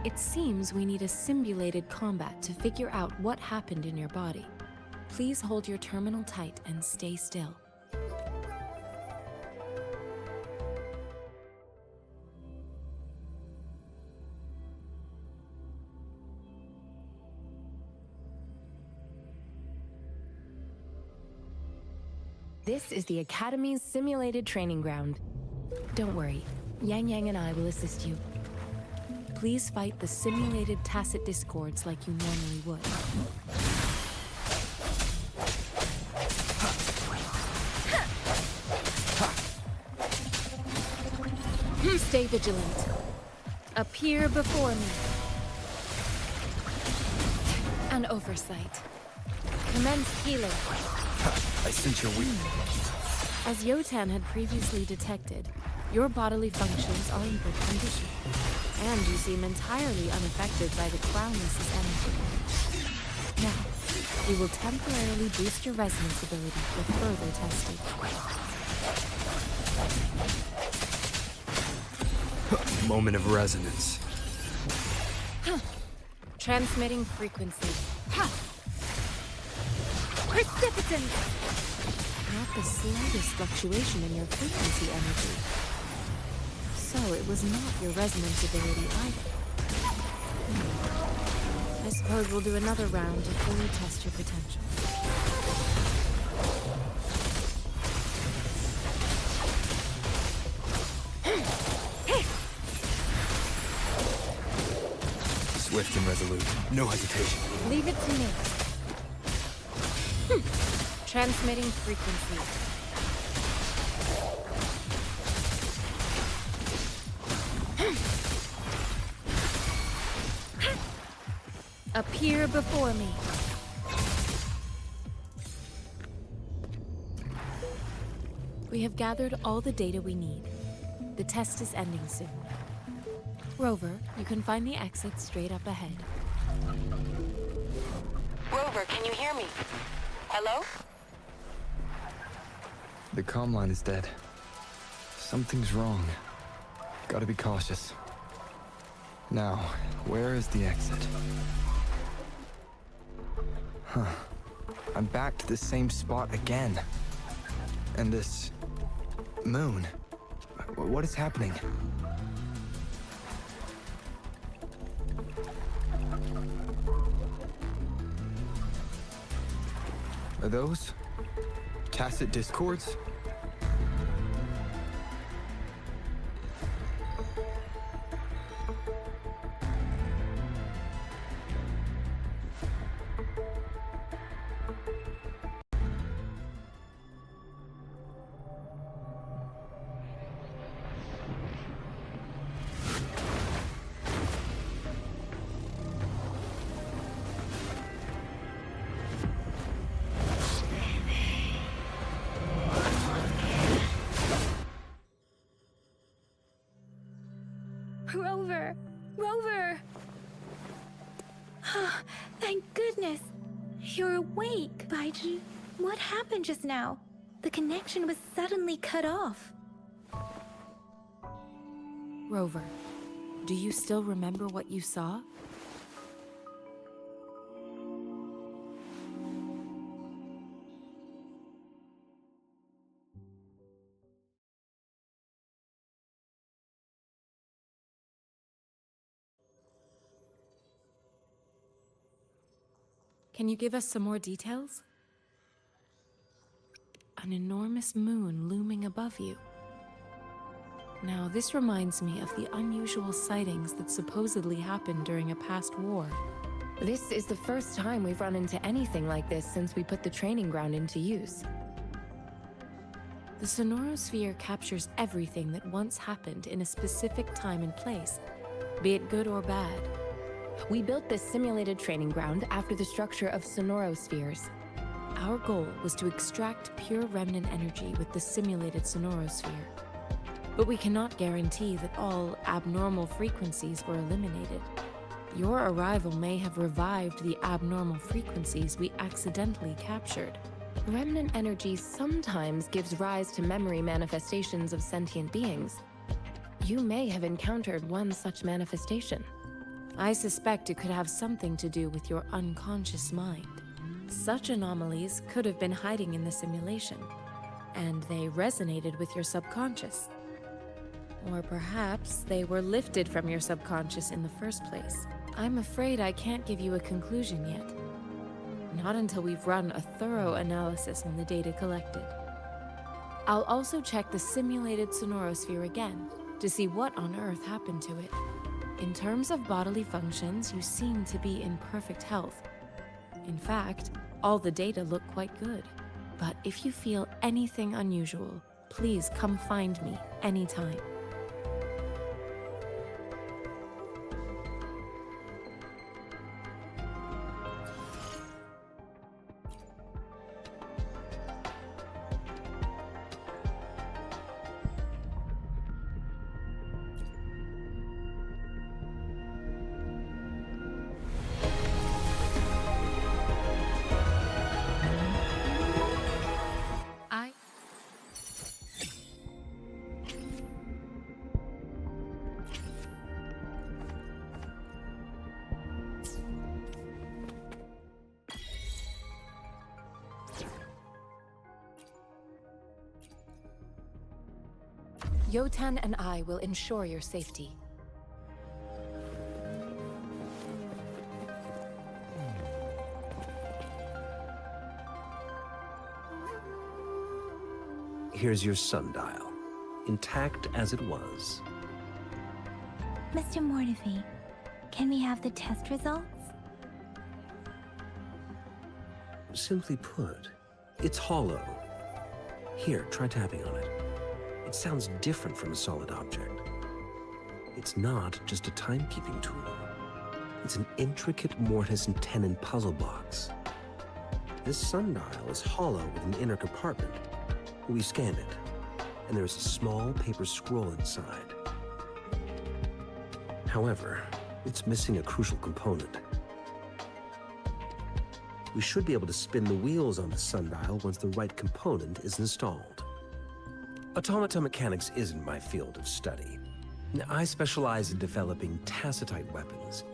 It seems we need a simulated combat to figure out what happened in your body. Please hold your terminal tight and stay still. This is the Academy's simulated training ground. Don't worry, Yangyang and I will assist you. Please fight the simulated tacit discords like you normally would. Stay vigilant. Appear before me. An oversight. Commence healing. I sense your weakness. As Yotan had previously detected, your bodily functions are in good condition, and you seem entirely unaffected by the Crownless's energy. Now, we will temporarily boost your resonance ability for further testing. Moment of resonance. Transmitting frequency. Precipitant! Not the slightest fluctuation in your frequency energy. So it was not your resonance ability either. I suppose we'll do another round to fully test your potential. Swift and resolute. No hesitation. Leave it to me. Transmitting frequency. Appear before me. We have gathered all the data we need. The test is ending soon. Rover, you can find the exit straight up ahead. Rover, can you hear me? Hello? The comm line is dead. Something's wrong. Gotta be cautious. Now, where is the exit? Huh. I'm back to the same spot again. And this... moon. What is happening? Are those tacit discords? Rover! Rover! Thank goodness! You're awake, Baizhi. What happened just now? The connection was suddenly cut off. Rover, do you still remember what you saw? Can you give us some more details? An enormous moon looming above you. Now, this reminds me of the unusual sightings that supposedly happened during a past war. This is the first time we've run into anything like this since we put the training ground into use. The sonorosphere captures everything that once happened in a specific time and place, be it good or bad. We built this simulated training ground after the structure of sonorospheres. Our goal was to extract pure remnant energy with the simulated sonorosphere. But we cannot guarantee that all abnormal frequencies were eliminated. Your arrival may have revived the abnormal frequencies we accidentally captured. Remnant energy sometimes gives rise to memory manifestations of sentient beings. You may have encountered one such manifestation. I suspect it could have something to do with your unconscious mind. Such anomalies could have been hiding in the simulation, and they resonated with your subconscious. Or perhaps they were lifted from your subconscious in the first place. I'm afraid I can't give you a conclusion yet. Not until we've run a thorough analysis on the data collected. I'll also check the simulated sonorosphere again to see what on earth happened to it. In terms of bodily functions, you seem to be in perfect health. In fact, all the data look quite good. But if you feel anything unusual, please come find me anytime. Yotan and I will ensure your safety. Here's your sundial, intact as it was. Mr. Mortefi, can we have the test results? Simply put, it's hollow. Here, try tapping on it. It sounds different from a solid object. It's not just a timekeeping tool. It's an intricate mortise and tenon puzzle box. This sundial is hollow with an inner compartment. We scanned it, and there's a small paper scroll inside. However, it's missing a crucial component. We should be able to spin the wheels on the sundial once the right component is installed. Automata mechanics isn't my field of study. I specialize in developing tacitite weapons,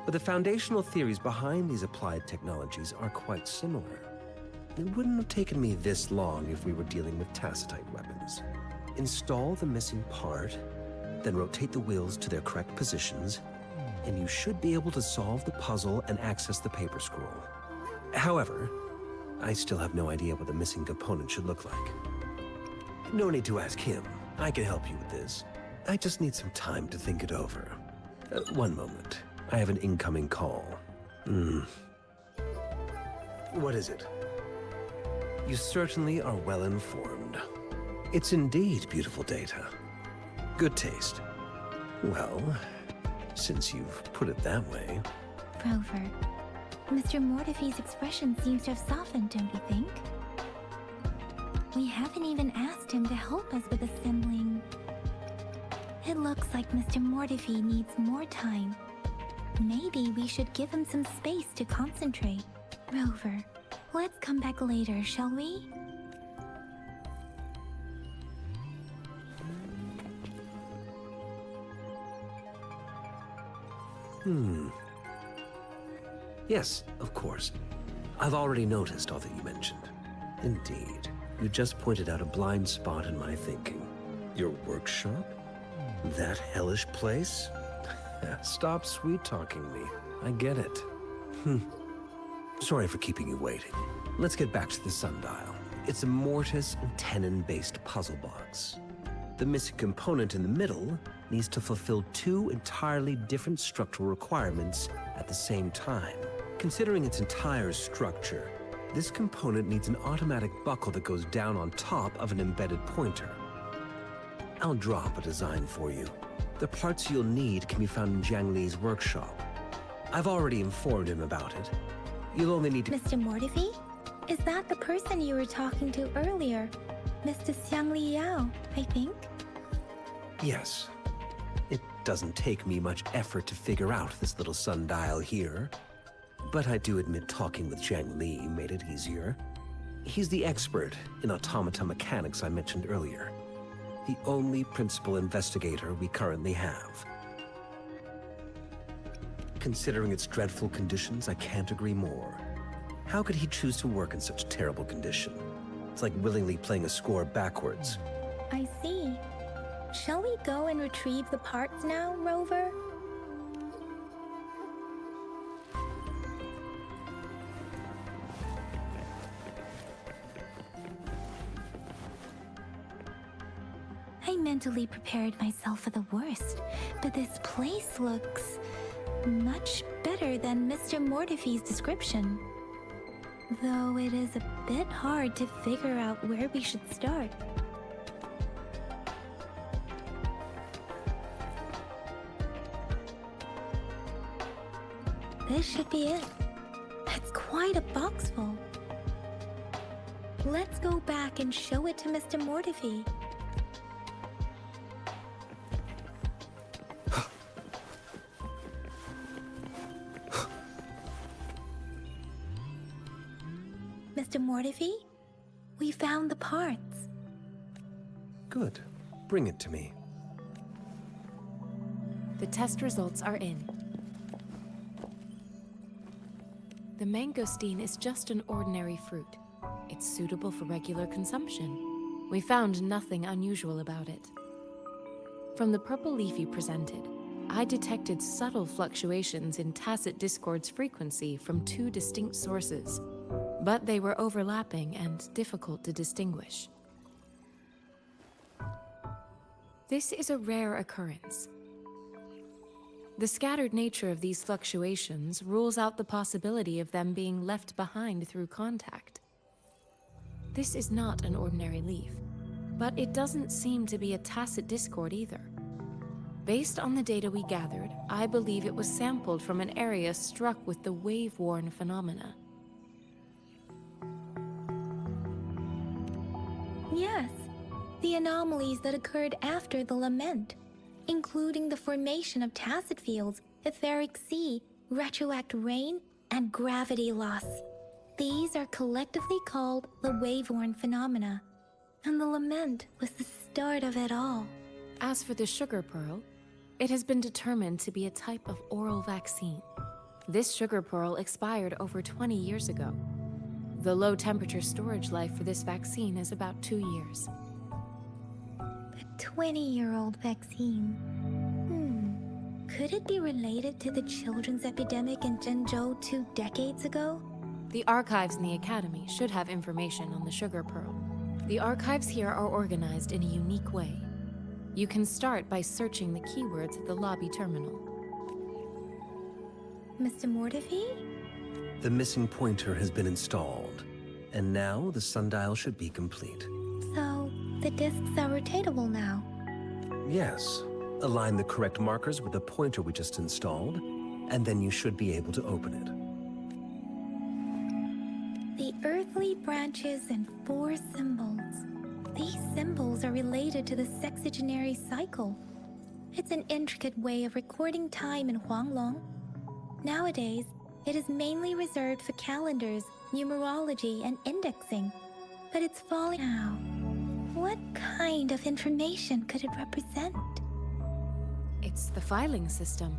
but the foundational theories behind these applied technologies are quite similar. It wouldn't have taken me this long if we were dealing with tacitite weapons. Install the missing part, then rotate the wheels to their correct positions, and you should be able to solve the puzzle and access the paper scroll. However, I still have no idea what the missing component should look like. No need to ask him. I can help you with this. I just need some time to think it over. One moment. I have an incoming call. What is it? You certainly are well informed. It's indeed beautiful data. Good taste. Well, since you've put it that way... Rover, Mr. Mortefi's expression seems to have softened, don't you think? We haven't even asked him to help us with assembling. It looks like Mr. Mortefi needs more time. Maybe we should give him some space to concentrate. Rover, let's come back later, shall we? Yes, of course. I've already noticed all that you mentioned. Indeed. You just pointed out a blind spot in my thinking. Your workshop? That hellish place? Stop sweet-talking me. I get it. Sorry for keeping you waiting. Let's get back to the sundial. It's a mortise and tenon-based puzzle box. The missing component in the middle needs to fulfill two entirely different structural requirements at the same time. Considering its entire structure, this component needs an automatic buckle that goes down on top of an embedded pointer. I'll drop a design for you. The parts you'll need can be found in Jiang Li's workshop. I've already informed him about it. You'll only need to— Mr. Mortefi? Is that the person you were talking to earlier? Mr. Xiangliao, I think? Yes. It doesn't take me much effort to figure out this little sundial here. But I do admit talking with Jiang Li made it easier. He's the expert in automata mechanics I mentioned earlier. The only principal investigator we currently have. Considering its dreadful conditions, I can't agree more. How could he choose to work in such terrible condition? It's like willingly playing a score backwards. I see. Shall we go and retrieve the parts now, Rover? I mentally prepared myself for the worst, but this place looks much better than Mr. Mortefi's description. Though it is a bit hard to figure out where we should start. This should be it. It's quite a box full. Let's go back and show it to Mr. Mortefi. Mr. Mortefi, we found the parts. Good. Bring it to me. The test results are in. The mangosteen is just an ordinary fruit. It's suitable for regular consumption. We found nothing unusual about it. From the purple leaf you presented, I detected subtle fluctuations in tacit discord's frequency from two distinct sources, but they were overlapping and difficult to distinguish. This is a rare occurrence. The scattered nature of these fluctuations rules out the possibility of them being left behind through contact. This is not an ordinary leaf, but it doesn't seem to be a tacit discord either. Based on the data we gathered, I believe it was sampled from an area struck with the wave-worn phenomena. Yes, the anomalies that occurred after the lament. including the formation of tacit fields, etheric sea, retroact rain, and gravity loss. These are collectively called the waveborne phenomena, and the lament was the start of it all. As for the sugar pearl, it has been determined to be a type of oral vaccine. This sugar pearl expired over 20 years ago. The low temperature storage life for this vaccine is about 2 years. A 20-year-old vaccine. Could it be related to the children's epidemic in Zhenzhou 2 decades ago? The archives in the Academy should have information on the sugar pearl. The archives here are organized in a unique way. You can start by searching the keywords at the lobby terminal. Mr. Mortefi? The missing pointer has been installed, and now the sundial should be complete. So, the discs are rotatable now? Yes. Align the correct markers with the pointer we just installed, and then you should be able to open it. The earthly branches and 4 symbols. These symbols are related to the sexagenary cycle. It's an intricate way of recording time in Huanglong. Nowadays, it is mainly reserved for calendars, numerology, and indexing. But it's falling now. What kind of information could it represent? It's the filing system.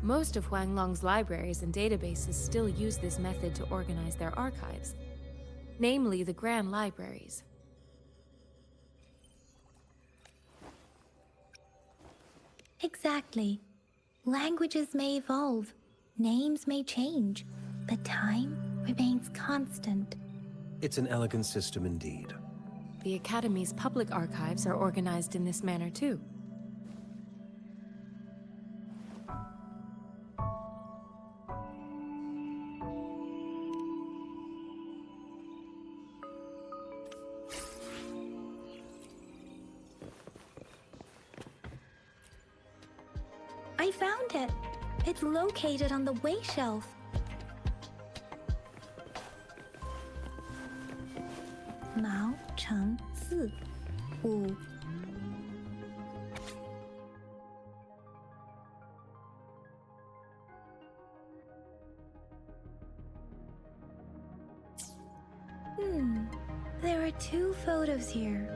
Most of Huanglong's libraries and databases still use this method to organize their archives, namely the Grand Libraries. Exactly. Languages may evolve, names may change, but time remains constant. It's an elegant system indeed. The Academy's public archives are organized in this manner too. I found it. It's located on the way shelf. Mao Cheng Si Wu. There are 2 photos here.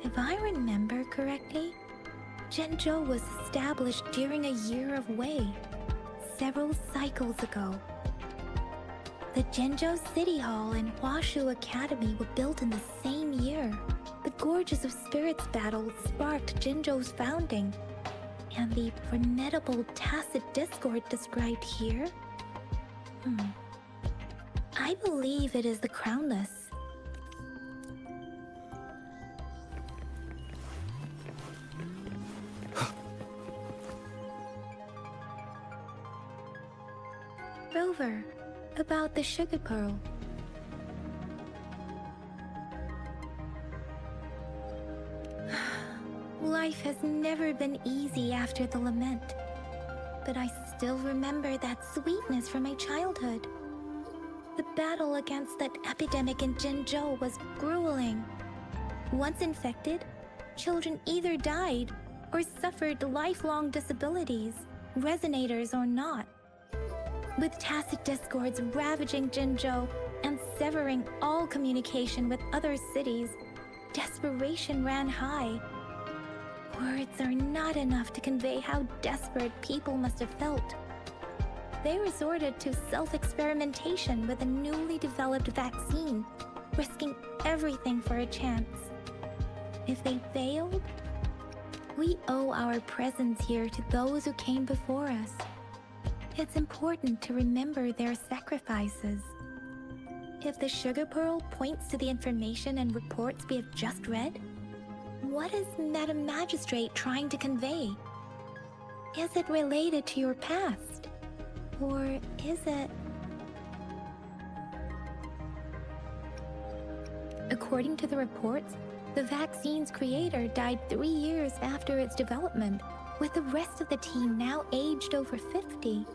If I remember correctly, Zhenzhou was established during a year of Wei, several cycles ago. The Zhenzhou City Hall and Huashu Academy were built in the same year. The Gorges of Spirits battle sparked Zhenzhou's founding. And the formidable tacit discord described here? I believe it is the Crownless. Rover, about the sugar pearl. Life has never been easy after the lament, but I still remember that sweetness from my childhood. The battle against that epidemic in Zhenzhou was grueling. Once infected, children either died or suffered lifelong disabilities, resonators or not. With tacit discords ravaging Zhenzhou and severing all communication with other cities, desperation ran high. Words are not enough to convey how desperate people must have felt. They resorted to self-experimentation with a newly developed vaccine, risking everything for a chance. If they failed, we owe our presence here to those who came before us. It's important to remember their sacrifices. If the sugar pearl points to the information and reports we have just read, what is Madam Magistrate trying to convey? Is it related to your past? Or is it? According to the reports, the vaccine's creator died 3 years after its development, with the rest of the team now aged over 50.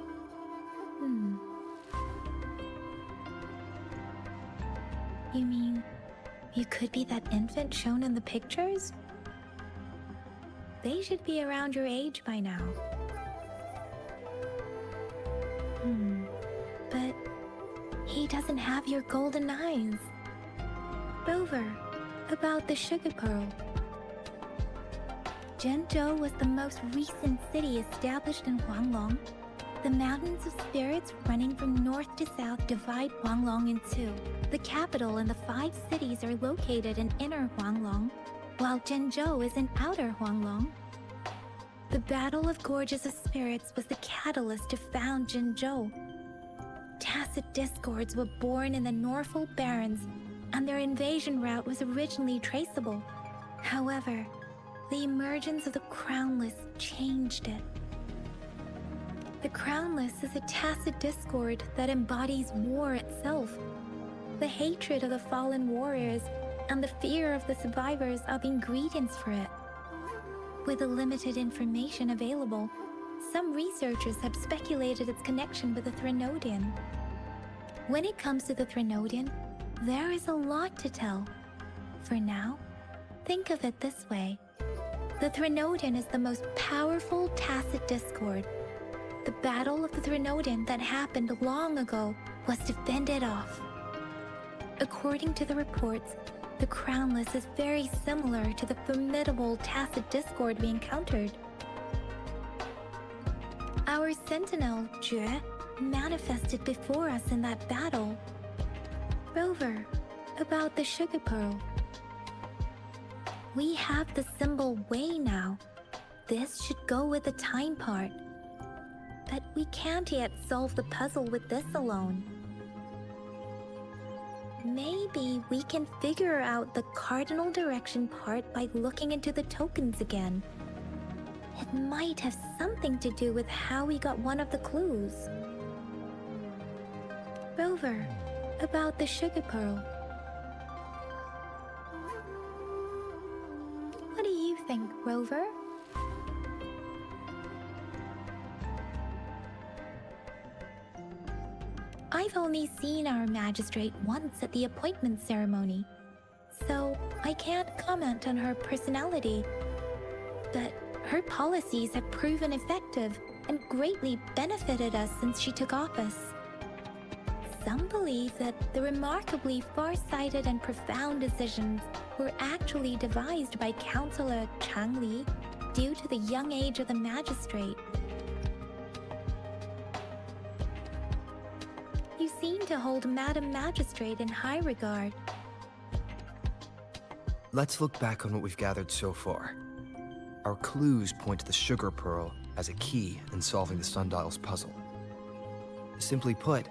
You mean, you could be that infant shown in the pictures? They should be around your age by now. But he doesn't have your golden eyes. Rover, about the sugar pearl. Jinzhou was the most recent city established in Huanglong. The mountains of spirits running from north to south divide Huanglong in two. The capital and the 5 cities are located in inner Huanglong, while Jinzhou is in outer Huanglong. The Battle of Gorges of Spirits was the catalyst to found Jinzhou. Tacit discords were born in the Norfolk Barrens, and their invasion route was originally traceable. However, the emergence of the Crownless changed it. The Crownless is a tacit discord that embodies war itself. The hatred of the fallen warriors and the fear of the survivors are the ingredients for it. With the limited information available, some researchers have speculated its connection with the Threnodian. When it comes to the Threnodian, there is a lot to tell. For now, think of it this way. The Threnodian is the most powerful tacit discord. The Battle of the Threnodian that happened long ago was to fend it off. According to the reports, the Crownless is very similar to the formidable tacit discord we encountered. Our sentinel, Jue, manifested before us in that battle. Rover, about the sugar pearl. We have the symbol Wei now. This should go with the time part. But we can't yet solve the puzzle with this alone. Maybe we can figure out the cardinal direction part by looking into the tokens again. It might have something to do with how we got one of the clues. Rover, about the sugar pearl. What do you think, Rover? I've only seen our magistrate once at the appointment ceremony, so I can't comment on her personality. But her policies have proven effective and greatly benefited us since she took office. Some believe that the remarkably far-sighted and profound decisions were actually devised by Councillor Changli due to the young age of the magistrate. You seem to hold Madam Magistrate in high regard. Let's look back on what we've gathered so far. Our clues point to the sugar pearl as a key in solving the sundial's puzzle. Simply put,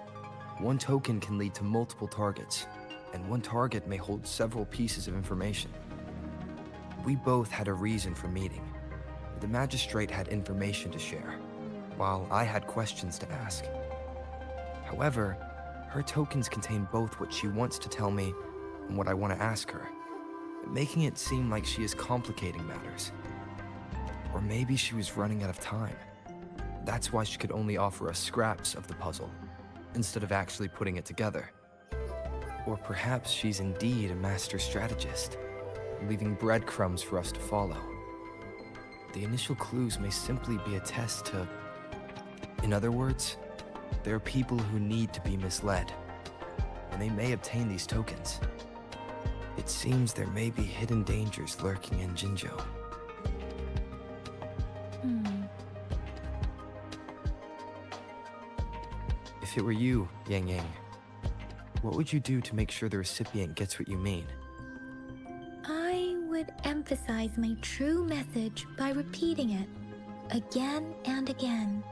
one token can lead to multiple targets, and one target may hold several pieces of information. We both had a reason for meeting. The magistrate had information to share, while I had questions to ask. However, her tokens contain both what she wants to tell me and what I want to ask her, making it seem like she is complicating matters. Or maybe she was running out of time. That's why she could only offer us scraps of the puzzle, instead of actually putting it together. Or perhaps she's indeed a master strategist, leaving breadcrumbs for us to follow. The initial clues may simply be a test to... In other words, there are people who need to be misled, and they may obtain these tokens. It seems there may be hidden dangers lurking in Jinzhou. If it were you, Yangyang, what would you do to make sure the recipient gets what you mean? I would emphasize my true message by repeating it again and again.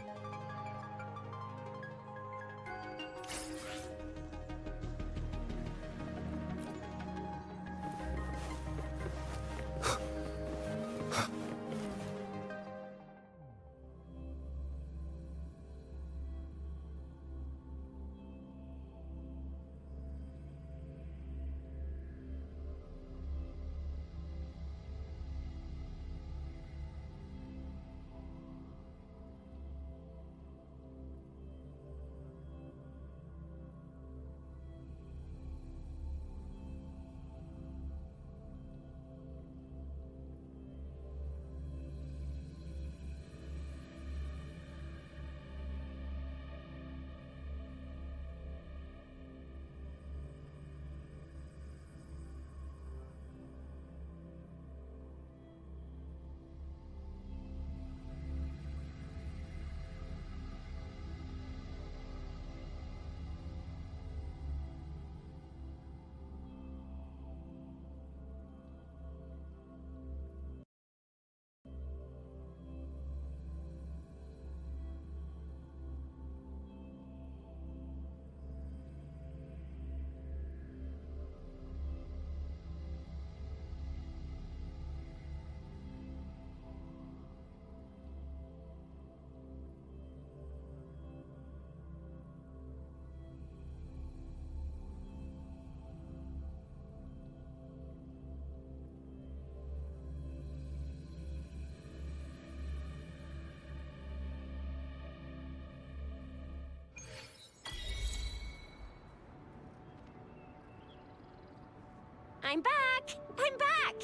I'm back! I'm back!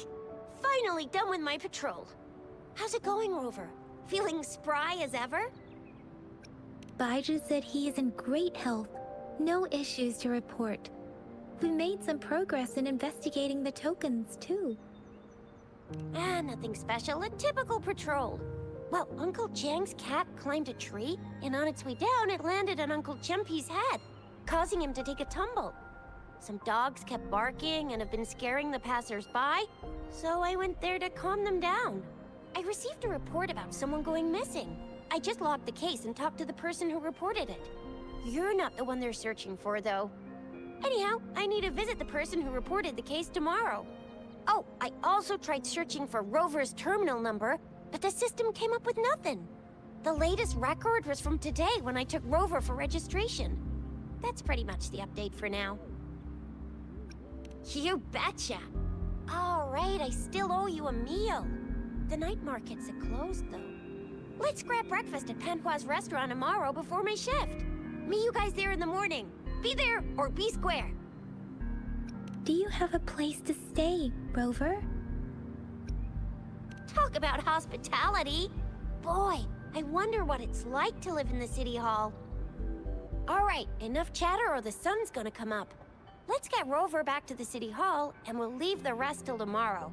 Finally done with my patrol. How's it going, Rover? Feeling spry as ever? Baizhi said he is in great health. No issues to report. We made some progress in investigating the tokens, too. Nothing special. A typical patrol. Well, Uncle Jiang's cat climbed a tree, and on its way down, it landed on Uncle Chempi's head, causing him to take a tumble. Some dogs kept barking and have been scaring the passers-by, so I went there to calm them down. I received a report about someone going missing. I just logged the case and talked to the person who reported it. You're not the one they're searching for, though. Anyhow, I need to visit the person who reported the case tomorrow. Oh, I also tried searching for Rover's terminal number, but the system came up with nothing. The latest record was from today when I took Rover for registration. That's pretty much the update for now. You betcha! All right, I still owe you a meal. The night markets are closed, though. Let's grab breakfast at Panhua's restaurant tomorrow before my shift. Meet you guys there in the morning. Be there or be square. Do you have a place to stay, Rover? Talk about hospitality. Boy, I wonder what it's like to live in the city hall. All right, enough chatter or the sun's gonna come up. Let's get Rover back to the city hall, and we'll leave the rest till tomorrow.